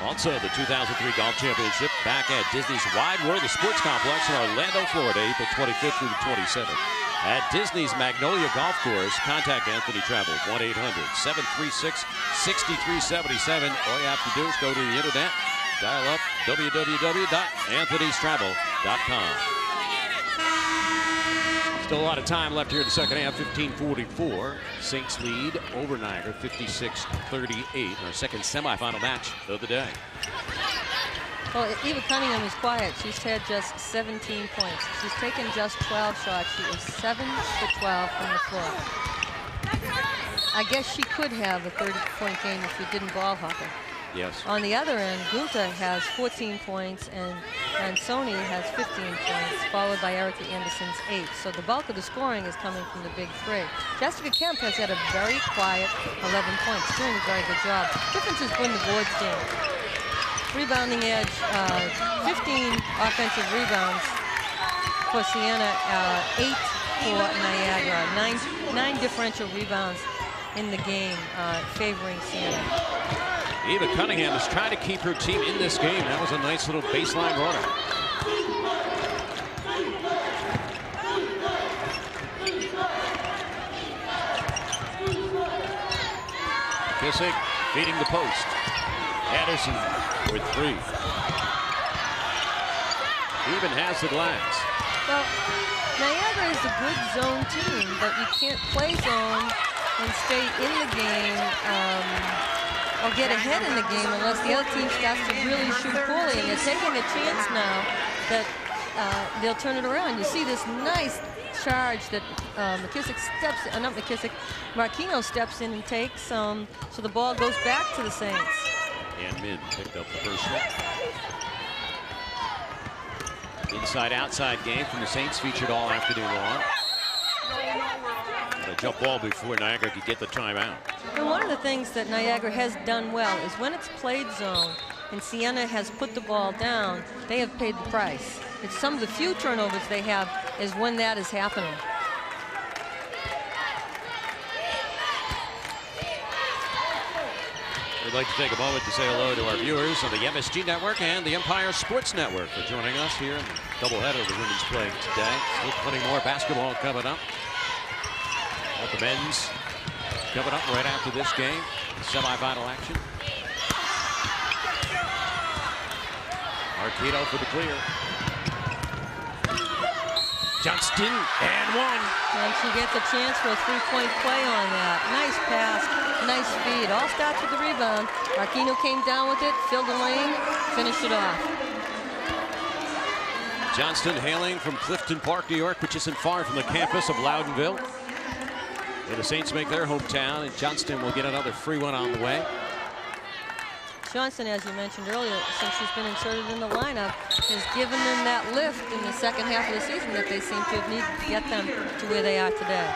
Also, the 2003 Golf Championship back at Disney's Wide World of Sports Complex in Orlando, Florida, April 25th through the 27th. At Disney's Magnolia Golf Course, contact Anthony Travel, 1-800-736-6377. All you have to do is go to the internet, dial up www.anthonystravel.com. Still a lot of time left here in the second half, 15:44. Saints lead over Niagara, 56-38, our second semifinal match of the day. Well, Eva Cunningham is quiet. She's had just 17 points. She's taken just 12 shots. She is 7 for 12 from the floor. I guess she could have a 30-point game if you didn't ball hop her. Yes. On the other end, Gunta has 14 points, and Sony has 15 points, followed by Erica Anderson's 8. So the bulk of the scoring is coming from the big three. Jessica Kemp has had a very quiet 11 points, doing a very good job. Difference is when the boards down. Rebounding edge, 15 offensive rebounds for Siena, 8 for Niagara. Nine differential rebounds in the game, favoring Siena. Eva Cunningham is trying to keep her team in this game. That was a nice little baseline runner. Kissick feeding the post. Anderson with 3. Even has the glass. Well, Niagara is a good zone team, but you can't play zone and stay in the game or get ahead in the game unless the other team starts to really shoot poorly. And they're taking a chance now that they'll turn it around. You see this nice charge that McKissick steps, not McKissick, Marquino steps in and takes, so the ball goes back to the Saints. And Min picked up the first one. Inside-outside game from the Saints featured all afternoon long. A jump ball before Niagara could get the timeout. And one of the things that Niagara has done well is when it's played zone and Siena has put the ball down, they have paid the price. It's some of the few turnovers they have is when that is happening. We'd like to take a moment to say hello to our viewers on the MSG Network and the Empire Sports Network for joining us here in the doubleheader of the women's play today. Still plenty more basketball coming up. At the men's coming up right after this game. Semifinal action. Marquino for the clear. Johnston and 1. And she gets a chance for a three-point play on that. Nice pass, nice speed. All starts with the rebound. Marquino came down with it, filled the lane, finished it off. Johnston hailing from Clifton Park, New York, which isn't far from the campus of Loudonville. And the Saints make their hometown, and Johnston will get another free one on the way. Johnston, as you mentioned earlier, since she's been inserted in the lineup, has given them that lift in the second half of the season that they seem to have needed to get them to where they are today.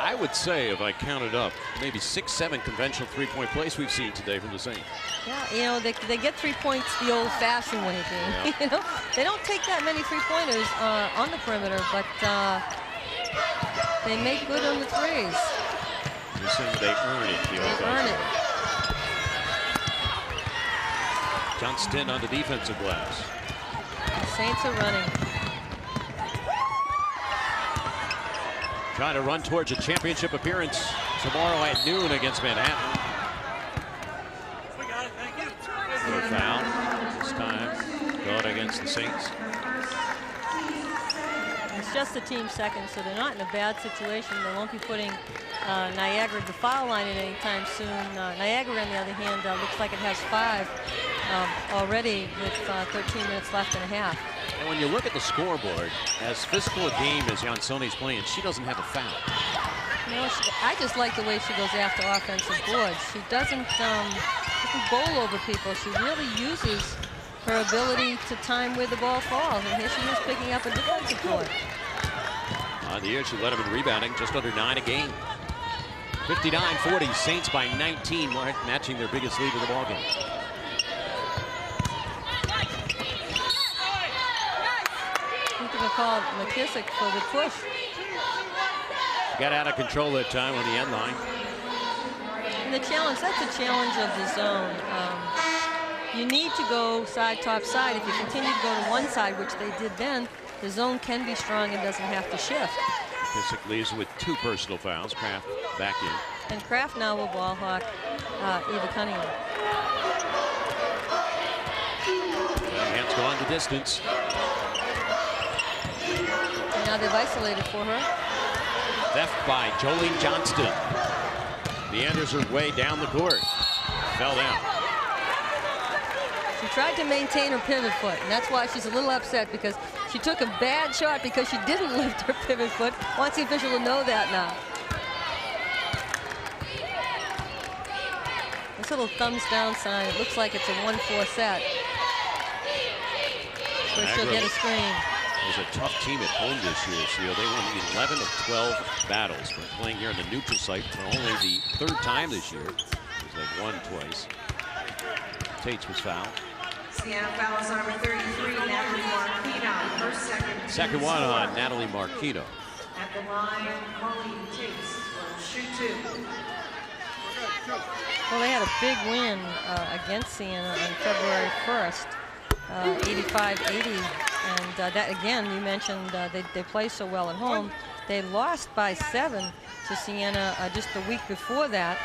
I would say, if I counted up, maybe 6, 7 conventional three-point plays we've seen today from the Saints. Yeah, you know, they get 3 points the old-fashioned way, Dean. Yeah. You know, they don't take that many three-pointers on the perimeter, but they make good on the threes. You assume they earn it. They earn it. Johnston on the defensive glass. The Saints are running. Trying to run towards a championship appearance tomorrow at noon against Manhattan. A foul this time going against the Saints. It's just the team second, so they're not in a bad situation. They won't be putting Niagara at the foul line at any time soon. Niagara, on the other hand, looks like it has 5 already with 13 minutes left and a half. And when you look at the scoreboard, as physical a game as Jansoni's playing, she doesn't have a foul. You know, I just like the way she goes after offensive boards. She doesn't bowl over people. She really uses her ability to time where the ball falls. And here she is picking up a defensive board. On the year, she led them in rebounding, just under 9 a game. 59-40, Saints by 19, matching their biggest lead of the ballgame. I think they called McKissick for the push. Got out of control that time on the end line. And the challenge, that's a challenge of the zone. You need to go side, top side. If you continue to go to one side, which they did then, the zone can be strong and doesn't have to shift. McKissick leaves with 2 personal fouls. Kraft back in. And Kraft now will ball hawk Eva Cunningham. Hands gone the distance. And now they've isolated for her. Theft by Jolene Johnston. Meanders her way down the court. Fell down. She tried to maintain her pivot foot, and that's why she's a little upset, because she took a bad shot because she didn't lift her pivot foot. Wants the official to know that now. This little thumbs down sign, it looks like it's a 1-4 set. Where she'll get a screen. It was a tough team at home this year, Seal. They won 11 of 12 battles. But playing here in the neutral site for only the 3rd time this year, because they've won twice. Tates was fouled. Siena fouls on number 33, Natalie Marquino. Her second one on Natalie Marquino. At the line, Colleen Tates will shoot 2. Well, they had a big win against Siena on February 1st, 85-80. And that, again, you mentioned they play so well at home. They lost by 7 to Siena just the week before that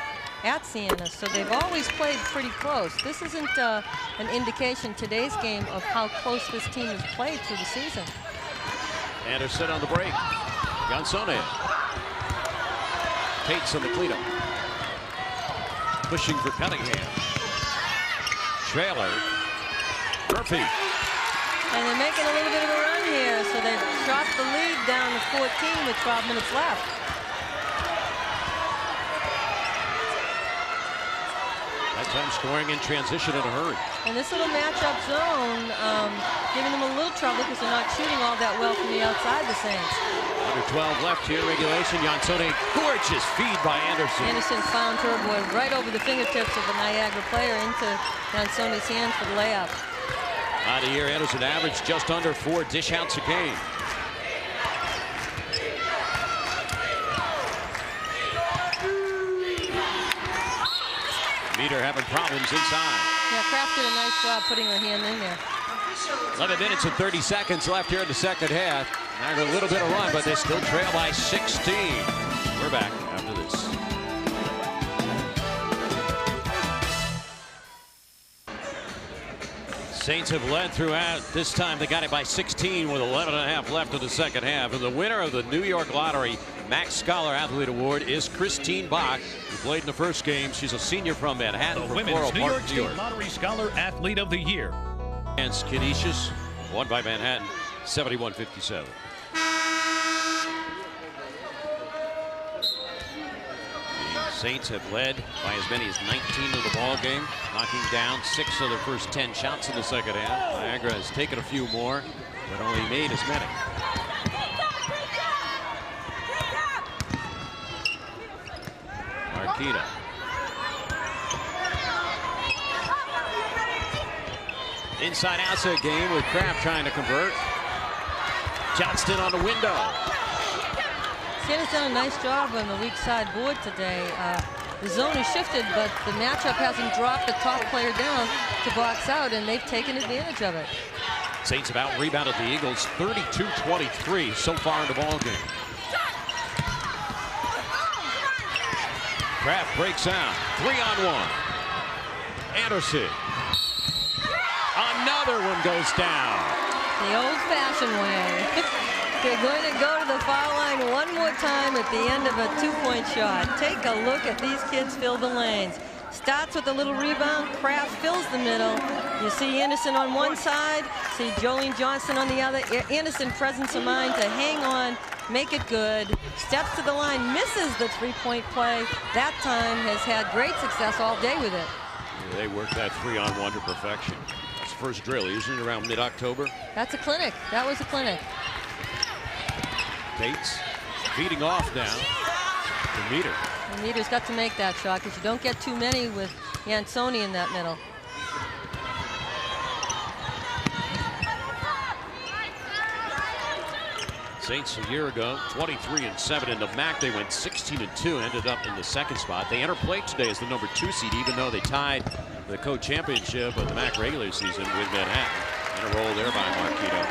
at Siena. So they've always played pretty close. This isn't an indication, today's game, of how close this team has played through the season. Anderson on the break. Jansone. Tates on the cleanup. Pushing for Cunningham. Trailer. Murphy. And they're making a little bit of a run here, so they've dropped the lead down to 14 with 12 minutes left. That time scoring in transition in a hurry. And this little matchup zone giving them a little trouble because they're not shooting all that well from the outside, the Saints. Under 12 left here in regulation. Jansone, gorgeous feed by Anderson. Anderson found her boy right over the fingertips of the Niagara player into Jansone's hands for the layup. On the year, Anderson averaged just under 4 dish outs a game. Meter having problems inside. Yeah, Kraft did a nice job putting her hand in there. 11 minutes and 30 seconds left here in the second half. Now a little bit of run, but they still trail by 16. We're back after this. Saints have led throughout. This time they got it by 16 with 11.5 left in the second half. And the winner of the New York Lottery MAAC Scholar Athlete Award is Christine Bach, who played in the first game. She's a senior from Manhattan. The Women's New York State Lottery Scholar Athlete of the Year. And Canisius, won by Manhattan, 71-57. The Saints have led by as many as 19 of the ball game, knocking down 6 of their first 10 shots in the second half. Niagara has taken a few more, but only made as many. Marquita. Inside-outside game with Kraft trying to convert. Johnston on the window. Siena's done a nice job on the weak side board today. The zone has shifted, but the matchup hasn't dropped the top player down to box out, and they've taken advantage of it. Saints have out-rebounded the Eagles 32-23 so far in the ball game. Kraft breaks out. 3-on-1. Anderson. Another one goes down. The old-fashioned way. They're going to go to the foul line one more time at the end of a two-point shot. Take a look at these kids fill the lanes. Starts with a little rebound. Kraft fills the middle. You see Anderson on one side. See Jolene Johnson on the other. Anderson presence of mind to hang on, make it good. Steps to the line, misses the three-point play. That time has had great success all day with it. Yeah, they work that 3-on-1 to perfection. That's the first drill, usually around mid-October. That's a clinic. That was a clinic. Bates feeding off now to Meter. And Meter's got to make that shot because you don't get too many with Yansoni in that middle. Saints a year ago, 23-7 in the MAAC. They went 16-2, ended up in the second spot. They enter play today as the number 2 seed, even though they tied the co-championship of the MAAC regular season with Manhattan. And a roll there by Marquita.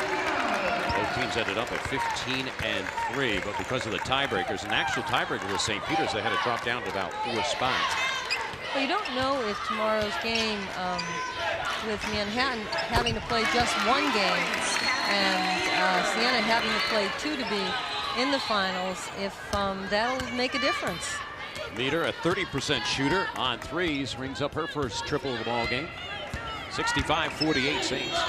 Both teams ended up at 15-3, but because of the tiebreakers, an actual tiebreaker with St. Peter's, they had to drop down to about 4 spots. Well, you don't know if tomorrow's game with Manhattan having to play just one game and Siena having to play 2 to be in the finals, if that'll make a difference. Meter, a 30% shooter on threes, rings up her first triple of the ball game. 65-48 Saints.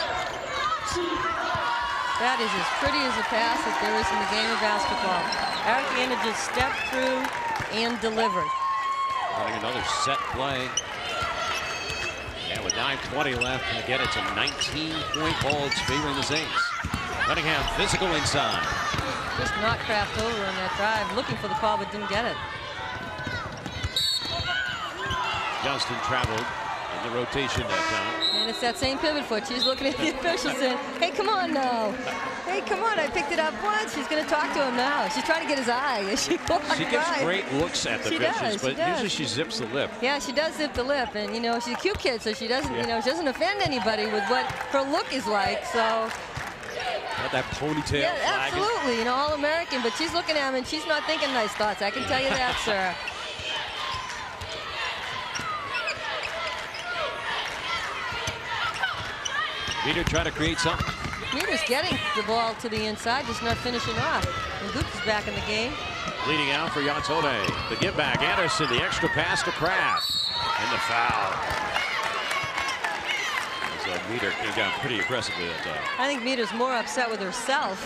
That is as pretty as a pass that there is in the game of basketball. Ariana just stepped through and delivered. Running another set play. And with 9:20 left, again, it's a 19-point ball. It's favoring the Saints. Cunningham, physical inside. Just knocked Kraft over on that drive, looking for the call, but didn't get it. Justin traveled in the rotation that time. And it's that same pivot foot. She's looking at the officials saying, hey, come on now. Hey, come on, I picked it up once. She's going to talk to him now. She's trying to get his eye as she walks She gives by. great looks at the pitches, but usually she zips the lip. Yeah, she does zip the lip. And, you know, she's a cute kid, so she doesn't, you know, she doesn't offend anybody with what her look is like. So. Got that ponytail. Yeah, flagging. absolutely. You know, all-American, but she's looking at him and she's not thinking nice thoughts. I can tell you that, sir. Meter trying to create something. Meter's getting the ball to the inside, just not finishing off. And Gooch is back in the game. Leading out for Yansone. The give back. Anderson, the extra pass to Kraft. And the foul. So Meter got pretty aggressively that time. I think Meter's more upset with herself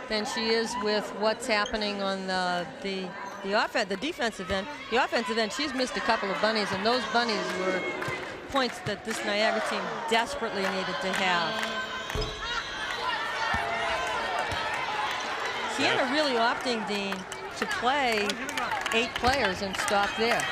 than she is with what's happening on the defensive end. The offensive end, she's missed a couple of bunnies, and those bunnies were points that this Niagara team desperately needed to have. Siena really opting, Dean, to play 8 players and stop there.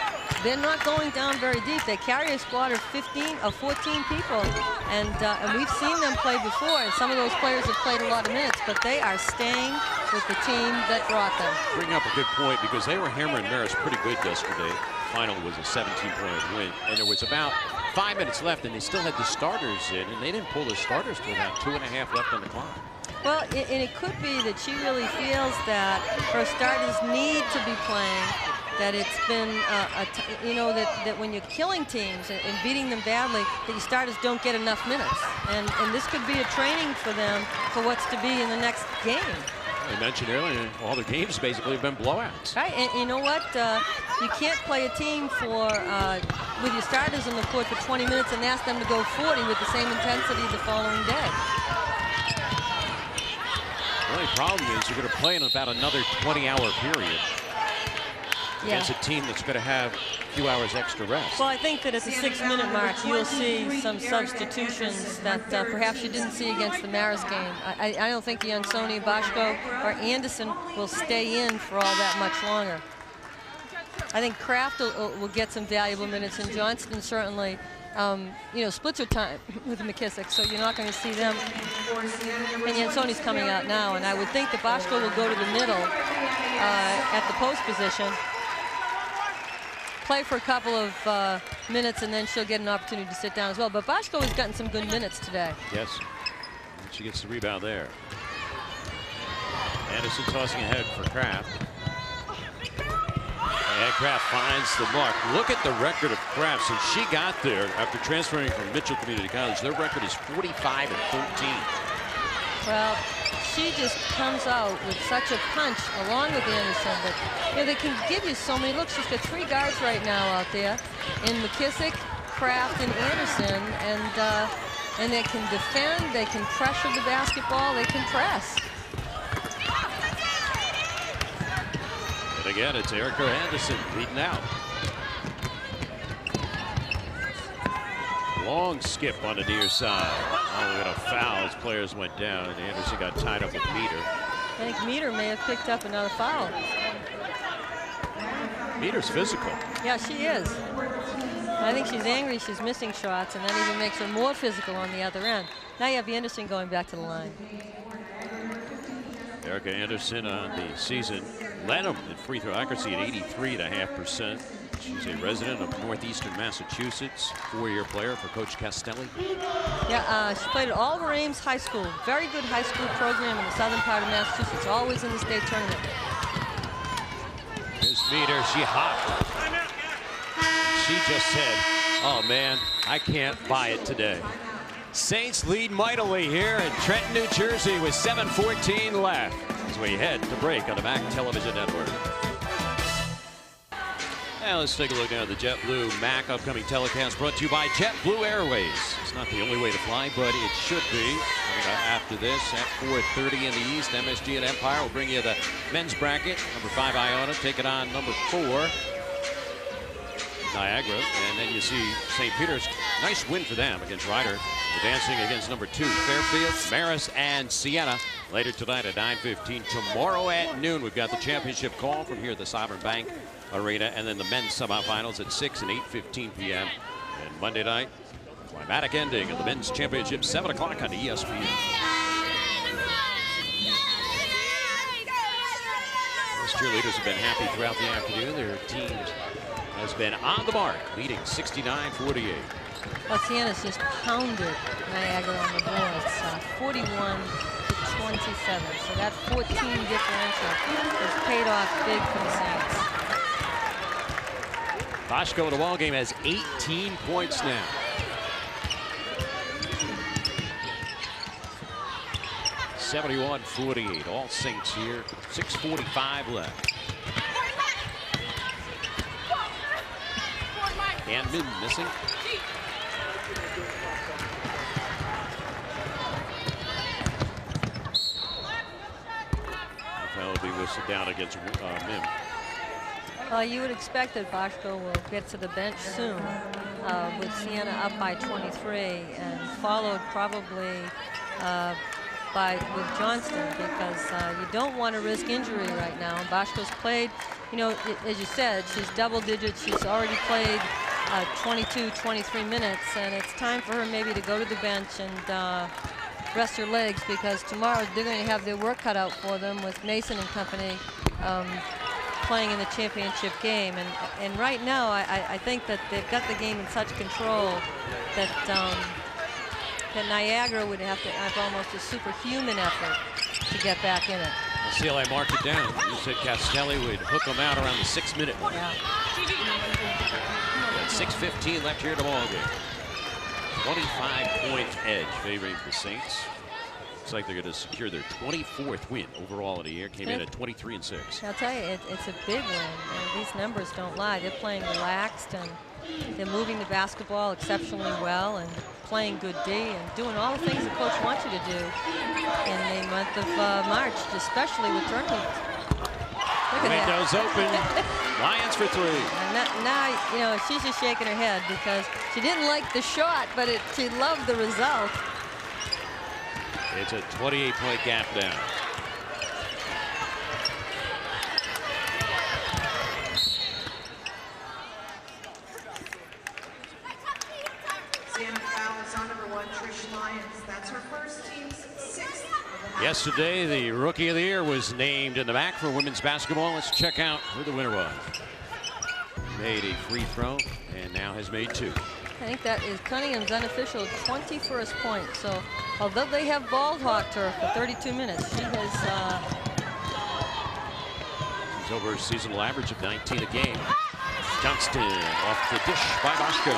They're not going down very deep. They carry a squad of 14 people, and we've seen them play before, and some of those players have played a lot of minutes, but they are staying with the team that brought them. Bring up a good point, because they were hammering Marist pretty good yesterday. Final was a 17-point win, and there was about 5 minutes left, and they still had the starters in, and they didn't pull the starters till about 2.5 left on the clock. Well, and it could be that she really feels that her starters need to be playing, that it's been, you know, that when you're killing teams and beating them badly, that your starters don't get enough minutes. And this could be a training for them for what's to be in the next game. I mentioned earlier, all the games basically have been blowouts. Right, and you know what? You can't play a team with your starters on the court for 20 minutes and ask them to go 40 with the same intensity the following day. The only problem is you're going to play in about another 20-hour period against a team that's going to have a few hours extra rest. Well, I think that at the 6-minute mark, you'll see some substitutions that perhaps you didn't see against the Maris game. I don't think Yansoni, Boschko, or Anderson will stay in for all that much longer. I think Kraft will get some valuable minutes, and Johnston certainly, you know, splits her time with McKissick, so you're not going to see them. And Yansoni's coming out now, and I would think that Boschko will go to the middle at the post position, play for a couple of minutes, and then she'll get an opportunity to sit down as well. But Boschko has gotten some good minutes today. Yes. And she gets the rebound there. Anderson tossing ahead for Kraft. And Kraft finds the mark. Look at the record of Kraft since she got there after transferring from Mitchell Community College. Their record is 45 and 13. Well, she just comes out with such a punch along with Anderson that, you know, they can give you so many looks. She's got 3 guards right now out there in McKissick, Kraft, and Anderson, and they can defend, they can pressure the basketball, they can press. And again, it's Erica Anderson leading out. Long skip on the near side. Oh, we got a foul as players went down, and Anderson got tied up with Meter. I think Meter may have picked up another foul. Meter's physical. Yeah, she is. I think she's angry she's missing shots, and that even makes her more physical on the other end. Now you have Anderson going back to the line. Erica Anderson on the season led them in free throw accuracy at 83.5%. She's a resident of northeastern Massachusetts, 4-year player for Coach Castelli. Yeah, she played at Oliver Ames High School. Very good high school program in the southern part of Massachusetts, always in the state tournament. Here's Meter, she hopped. She just said, oh man, I can't buy it today. Saints lead mightily here in Trenton, New Jersey with 7:14 left as we head to break on the MAAC Television Network. Now let's take a look now at the JetBlue MAAC upcoming telecast brought to you by JetBlue Airways. It's not the only way to fly, but it should be. After this, at 4:30 in the East, MSG and Empire will bring you the men's bracket. Number 5 Iona take it on number 4 Niagara, and then you see St. Peter's. Nice win for them against Ryder. Advancing against number 2 Fairfield, Marist, and Siena. Later tonight at 9:15. Tomorrow at noon, we've got the championship call from here at the Sovereign Bank Arena, and then the men's semifinals at 6 and 8:15 p.m. And Monday night, climatic ending of the men's championship, 7 o'clock on ESPN. Those cheerleaders have been happy throughout the afternoon. Their team has been on the mark, leading 69-48. Well, Siena's just pounded Niagara on the boards, 41 to 27. So that 14 differential has paid off big for the Saints. Boschko in the ball game has 18 points now. (71-48). All Saints here. 6:45 left. Handman missing. That will be whistled down against Mim. Well, you would expect that Boschko will get to the bench soon with Siena up by 23 and followed probably with Johnston, because you don't want to risk injury right now. And Boschko's played, you know, as you said, she's double digits. She's already played 22, 23 minutes, and it's time for her maybe to go to the bench and rest her legs, because tomorrow they're going to have their work cut out for them with Mason and company playing in the championship game. And right now, I think that they've got the game in such control that that Niagara would have to have almost a superhuman effort to get back in it. CLA marked it down. You said Castelli would hook them out around the 6-minute mark. Yeah. 6:15 left here in the ball game. 25-point edge favoring the Saints. Looks like they're going to secure their 24th win overall in the year. Came in at 23-6. I'll tell you, it's a big win. And these numbers don't lie. They're playing relaxed, and they're moving the basketball exceptionally well and playing good D and doing all the things the coach wants you to do in the month of March, especially with tournaments. Look at Windows open. Lions for 3. And now, you know, she's just shaking her head because she didn't like the shot, but she loved the result. It's a 28-point gap down. Yesterday, the Rookie of the Year was named in the MAAC for women's basketball. Let's check out who the winner was. Made a free throw and now has made 2. I think that is Cunningham's unofficial 21st point. So although they have ball hawked her for 32 minutes, she has she's over a seasonal average of 19 a game. Johnston off the dish by Bosco.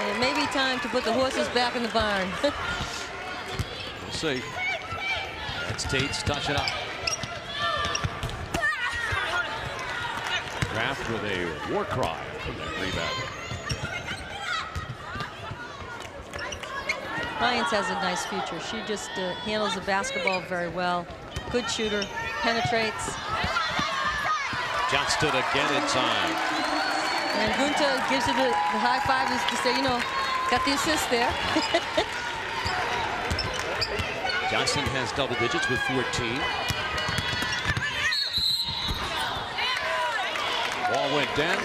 And it may be time to put the horses back in the barn. We'll see. That's Tate's touch it up. Kraft with a war cry from that rebound. Lyons has a nice future. She just handles the basketball very well. Good shooter, penetrates. Johnston again inside. And Gunta gives her the high five to say, you know, got the assist there. Johnson has double digits with 14. Ball went down.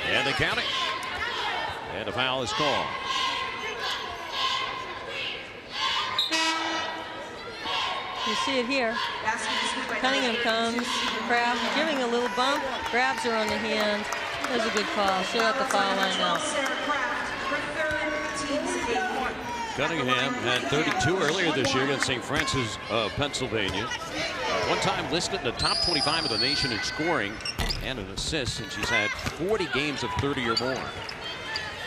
And they count it. And a foul is called. You see it here. Cunningham comes, Kraft giving a little bump, grabs her on the hand. There's a good call. She'll at the foul line now. Cunningham had 32 earlier this year against St. Francis of Pennsylvania. One time listed in the top 25 of the nation in scoring and an assist, and she's had 40 games of 30 or more.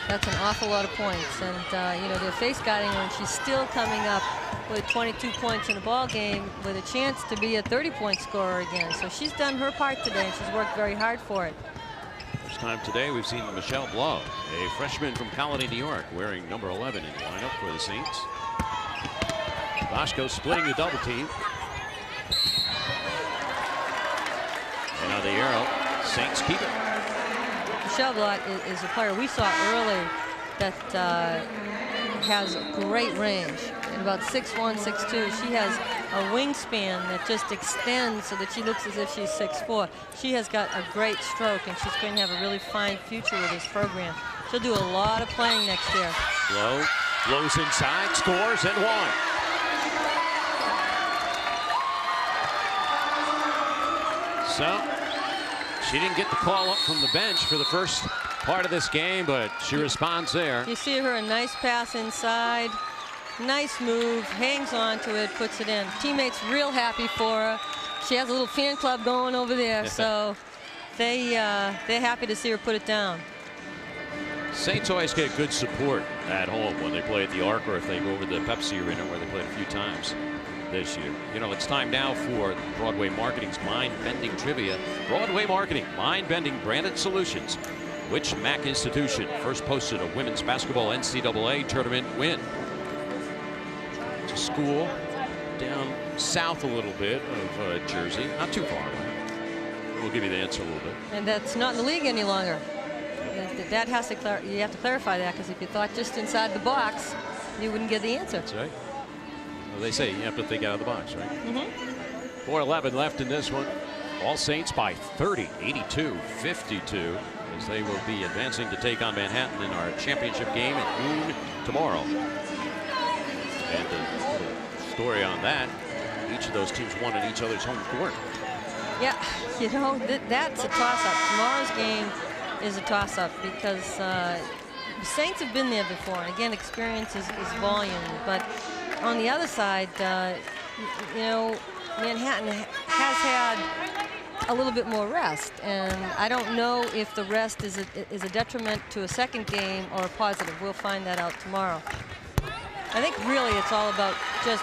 That's an awful lot of points, and you know, they're face guarding her, and she's still coming up with 22 points in a ball game with a chance to be a 30-point scorer again. So she's done her part today, and she's worked very hard for it. First time today we've seen Michelle Blow, a freshman from Colony, New York, wearing number 11 in the lineup for the Saints. Bosco splitting the double team. And on the arrow, Saints keep it. Michelle Blow is a player we saw early that has great range. At about 6'1", 6'2", she has a wingspan that just extends so that she looks as if she's 6'4". She has got a great stroke, and she's going to have a really fine future with this program. She'll do a lot of playing next year. Blow blows inside, scores, and one. So she didn't get the call up from the bench for the first part of this game, but she responds there. You see her a nice pass inside. Nice move, hangs on to it, puts it in. Teammates real happy for her. She has a little fan club going over there, so they're happy to see her put it down. Saints always get good support at home when they play at the Arc, or if they go over to the Pepsi Arena, where they played a few times this year. You know, it's time now for Broadway Marketing's mind-bending trivia. Broadway Marketing, mind-bending branded solutions. Which MAAC institution first posted a women's basketball NCAA tournament win? It's a school down south a little bit of Jersey, not too far away. We'll give you the answer a little bit. And that's not in the league any longer. That has to you have to clarify that, because if you thought just inside the box, you wouldn't get the answer. That's right. Well, they say you have to think out of the box, right? Mm-hmm. 4:11 left in this one. All Saints by 30, 82-52, as they will be advancing to take on Manhattan in our championship game at noon tomorrow. And the story on that, each of those teams won in each other's home court. Yeah, you know, that's a toss-up. Tomorrow's game is a toss-up because the Saints have been there before, and again, experience is volume. But on the other side, you know, Manhattan has had a little bit more rest, and I don't know if the rest is a detriment to a second game or a positive. We'll find that out tomorrow. I think really it's all about just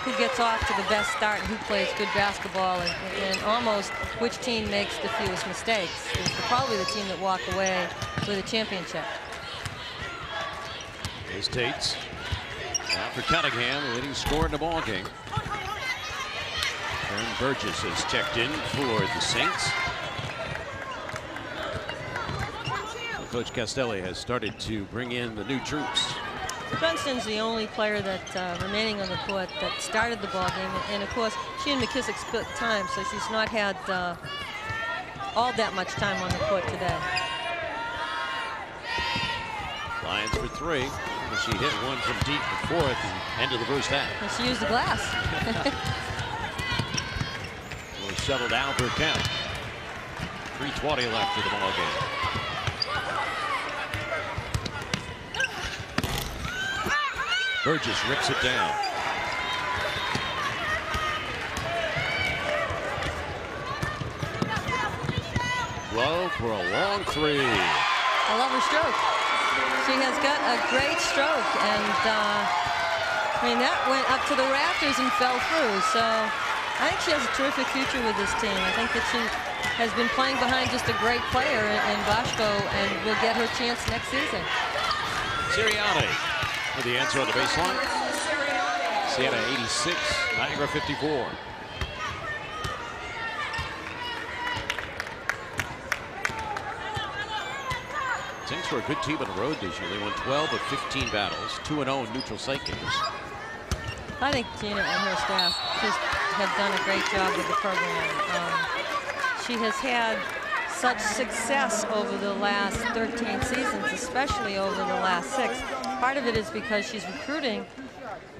who gets off to the best start and who plays good basketball, and almost which team makes the fewest mistakes. It's probably the team that walk away with a championship. Here's Tates. Now for Cunningham, the leading scorer in the ball game. Aaron Burgess has checked in for the Saints. So Coach Castelli has started to bring in the new troops. Johnston's the only player that remaining on the court that started the ball game, and of course she and McKissick split time, so she's not had all that much time on the court today. Lions for three. Well, she hit one from deep before at the end of the first half. And she used the glass. Well, shoveled out for a count. 3:20 left in the ball game. Burgess rips it down. Low for a long three. I love her stroke. She has got a great stroke, and I mean, that went up to the rafters and fell through. So I think she has a terrific future with this team. I think that she has been playing behind just a great player in Boschko, and will get her chance next season. Sirianni with the answer on the baseline. Siena 86, Niagara 54. Saints were a good team on the road this year. They won 12 of 15 battles, 2-0 in neutral site games. I think Gina and her staff just have done a great job with the program. She has had such success over the last 13 seasons, especially over the last 6. Part of it is because she's recruiting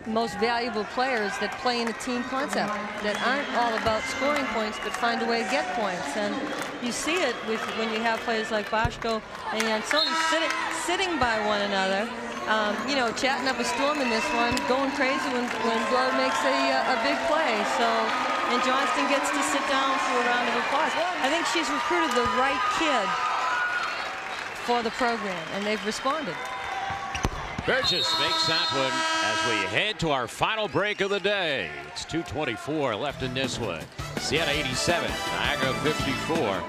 most valuable players that play in a team concept, that aren't all about scoring points but find a way to get points. And you see it with when you have players like Boschko and Yansoni sitting by one another, you know, chatting up a storm in this one, going crazy when Blow makes a big play. So, and Johnston gets to sit down for a round of applause. I think she's recruited the right kid for the program, and they've responded. Burgess makes that one as we head to our final break of the day. It's 2:24 left in this one. Siena 87, Niagara 54. On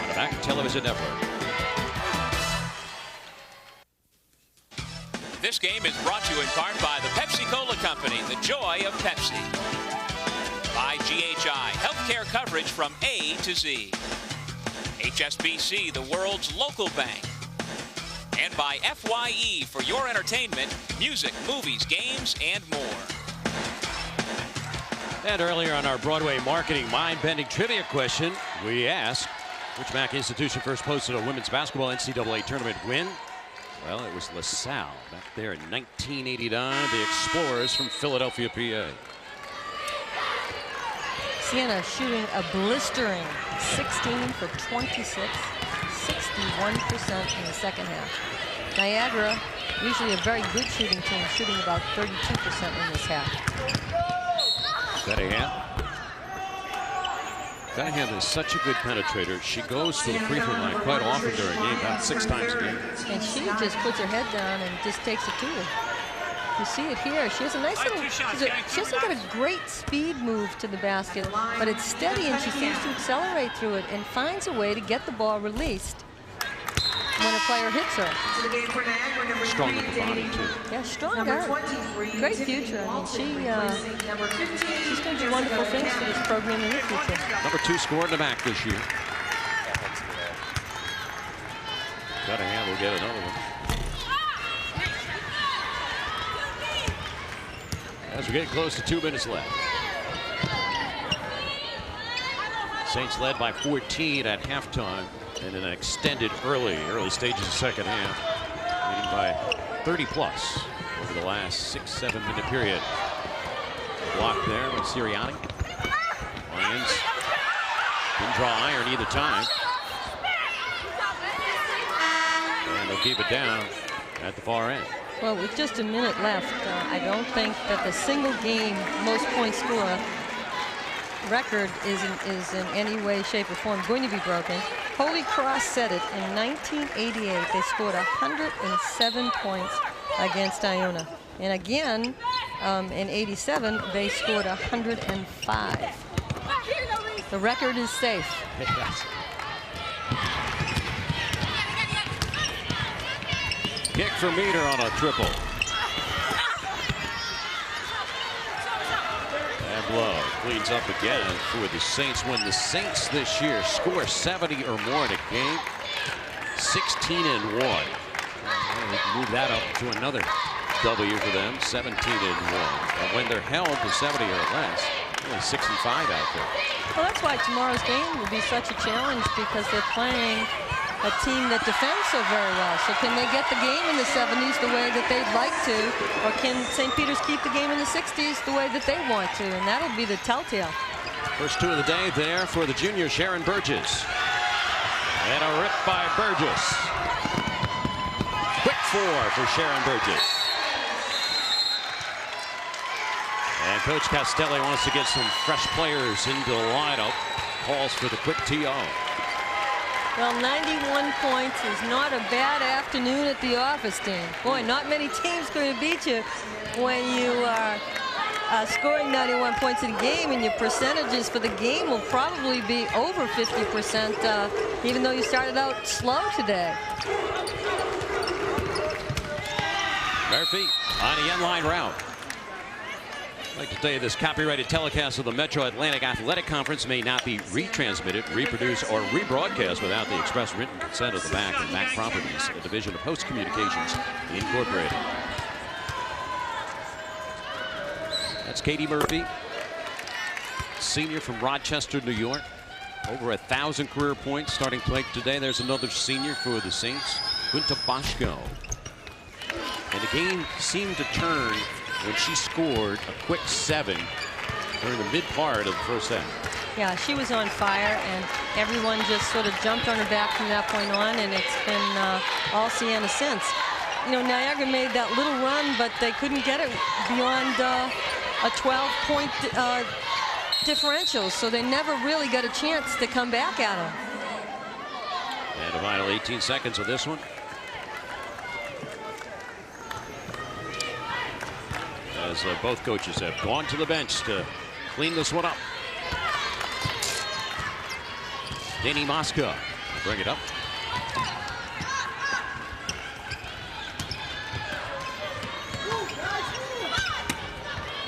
the MAAC Television Network. This game is brought to you in part by the Pepsi-Cola Company, the joy of Pepsi. By GHI, healthcare coverage from A to Z. HSBC, the world's local bank. And by FYE for your entertainment, music, movies, games, and more. And earlier on our Broadway marketing mind-bending trivia question, we asked which MAAC institution first posted a women's basketball NCAA tournament win? Well, it was LaSalle back there in 1989, the Explorers from Philadelphia, PA. Siena shooting a blistering 16 for 26, 61% in the second half. Niagara, usually a very good shooting team, shooting about 32% in this half. Cunningham is such a good penetrator. She goes to the free throw line quite often during a game, about 6 times a game. And she just puts her head down and just takes it to her. You see it here. She has a nice little, she hasn't got a great speed move to the basket, but it's steady, and she seems to accelerate through it and finds a way to get the ball released when a player hits her. Strong with the body, too. Yeah, strong guard. Great future. I mean, she's going to do wonderful things for this program in the future. Number 2 scorer in the MAAC this year. Cunningham will get another one. As we're getting close to 2 minutes left. Saints led by 14 at halftime, and in an extended early stages of second half, leading by 30 plus over the last 6-7 minute period. Block there with Sirianni. Lions didn't draw iron either time. And they'll keep it down at the far end. Well, with just a minute left, I don't think that the single game most point scorer record is in any way, shape, or form going to be broken. Holy Cross set it in 1988. They scored 107 points against Iona. And again, in 87, they scored 105. The record is safe. Kick for Meter on a triple. And Blow cleans up again for the Saints when the Saints this year score 70 or more in a game. 16-1. We can move that up to another W for them, 17-1. And when they're held to 70 or less, only 6-5 out there. Well, that's why tomorrow's game will be such a challenge, because they're playing a team that defends so very well. So can they get the game in the 70s the way that they'd like to, or can St. Peter's keep the game in the 60s the way that they want to? And that'll be the telltale. First two of the day there for the junior Sharon Burgess. And a rip by Burgess. Quick four for Sharon Burgess. And Coach Castelli wants to get some fresh players into the lineup. Calls for the quick TO. Well, 91 points is not a bad afternoon at the office, team. Boy, not many teams going to beat you when you are scoring 91 points in a game, and your percentages for the game will probably be over 50%, even though you started out slow today. Murphy on the end line route. I'd like to tell you this copyrighted telecast of the Metro Atlantic Athletic Conference may not be retransmitted, reproduced, or rebroadcast without the express written consent of the MAAC and MAAC Properties, a division of Host Communications Incorporated. That's Katie Murphy, senior from Rochester, New York. Over 1,000 career points starting play today. There's another senior for the Saints, Gunta Boschko. And the game seemed to turn when she scored a quick 7 during the mid part of the first half. Yeah, she was on fire, and everyone just sort of jumped on her back from that point on, and it's been all Siena since. You know, Niagara made that little run, but they couldn't get it beyond a 12-point differential, so they never really got a chance to come back at them. And a final 18 seconds of this one. As both coaches have gone to the bench to clean this one up. Danny Mosca will bring it up.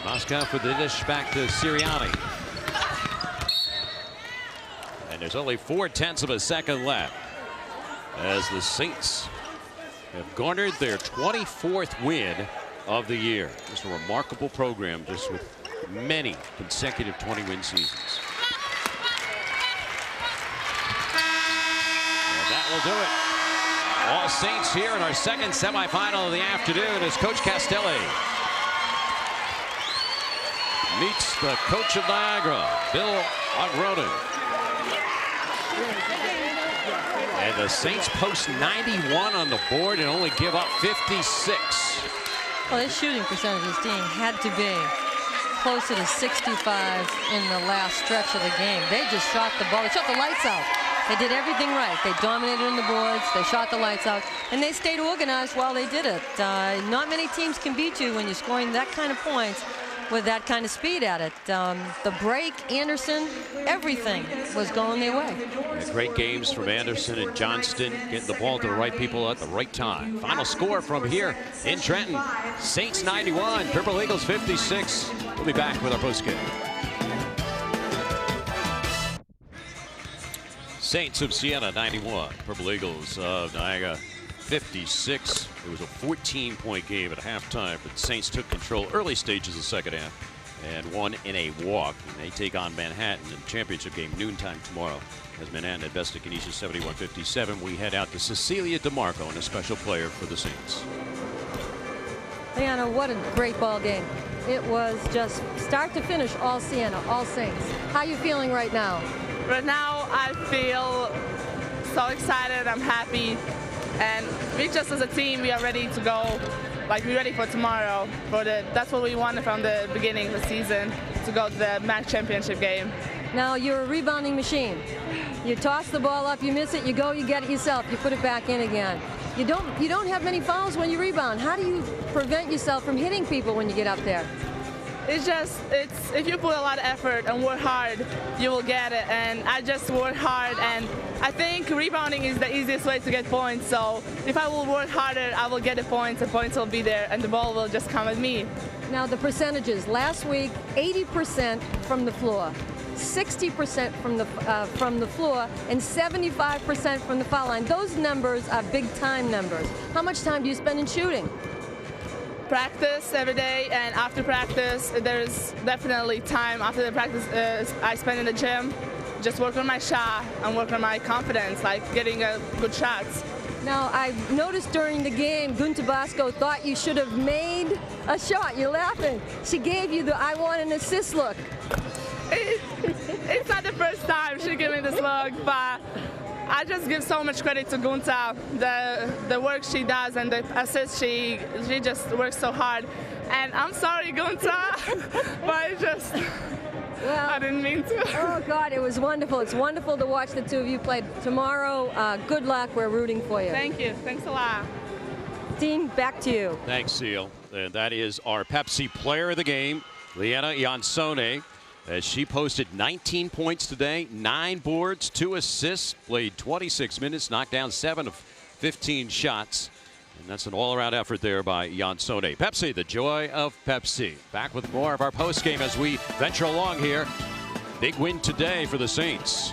Mosca for the dish back to Sirianni. And there's only 0.4 of a second left as the Saints have garnered their 24th win of the year. Just a remarkable program, just with many consecutive 20-win seasons. And that will do it. All Saints here in our second semifinal of the afternoon as Coach Castelli meets the coach of Niagara, Bill Agroden. And the Saints post 91 on the board and only give up 56. Well, his shooting percentages, Dean, had to be closer to 65 in the last stretch of the game. They just shot the ball. They shot the lights out. They did everything right. They dominated on the boards. They shot the lights out. And they stayed organized while they did it. Not many teams can beat you when you're scoring that kind of points with that kind of speed at it. The break, Anderson, everything was going their way. And great games from Anderson and Johnston, getting the ball to the right people at the right time. Final score from here in Trenton, Saints 91, Purple Eagles 56. We'll be back with our postgame. Saints of Siena 91, Purple Eagles of Niagara 56. It was a 14-point game at halftime, but the Saints took control early stages of the second half and won in a walk. And they take on Manhattan in the championship game noontime tomorrow as Manhattan at best of Canisius 71-57. We head out to Cecilia DeMarco and a special player for the Saints. Diana, what a great ball game. It was just start to finish all Siena, all Saints. How you feeling right now? Right now, I feel so excited. I'm happy. And we just as a team, we are ready to go. Like, we're ready for tomorrow. That's what we wanted from the beginning of the season, to go to the MAAC championship game. Now, you're a rebounding machine. You toss the ball up, you miss it, you go, you get it yourself, you put it back in again. You don't have many fouls when you rebound. How do you prevent yourself from hitting people when you get up there? It's if you put a lot of effort and work hard, you will get it. And I just work hard, and I think rebounding is the easiest way to get points. So if I will work harder, I will get the points will be there, and the ball will just come at me. Now the percentages. Last week, 80% from the floor, 60% from the floor, and 75% from the foul line. Those numbers are big-time numbers. How much time do you spend in shooting? Practice every day, and after practice there's definitely time after the practice I spend in the gym, just work on my shot and work on my confidence, like getting good shots. Now, I noticed during the game, Gunta Bosco thought you should have made a shot. You're laughing. She gave you the I want an assist look. It's not the first time she gave me this look, but I just give so much credit to Gunta. The work she does and the assist, she just works so hard. And I'm sorry, Gunta, but it just... Well, I didn't mean to. Oh, God, it was wonderful. It's wonderful to watch the two of you play tomorrow. Good luck. We're rooting for you. Thank you. Thanks a lot. Dean, back to you. Thanks, Seal. And that is our Pepsi player of the game, Liana Jansone, as she posted 19 points today, 9 boards, 2 assists, played 26 minutes, knocked down 7 of 15 shots. And that's an all-around effort there by Jansone. Pepsi, the joy of Pepsi. Back with more of our postgame as we venture along here. Big win today for the Saints.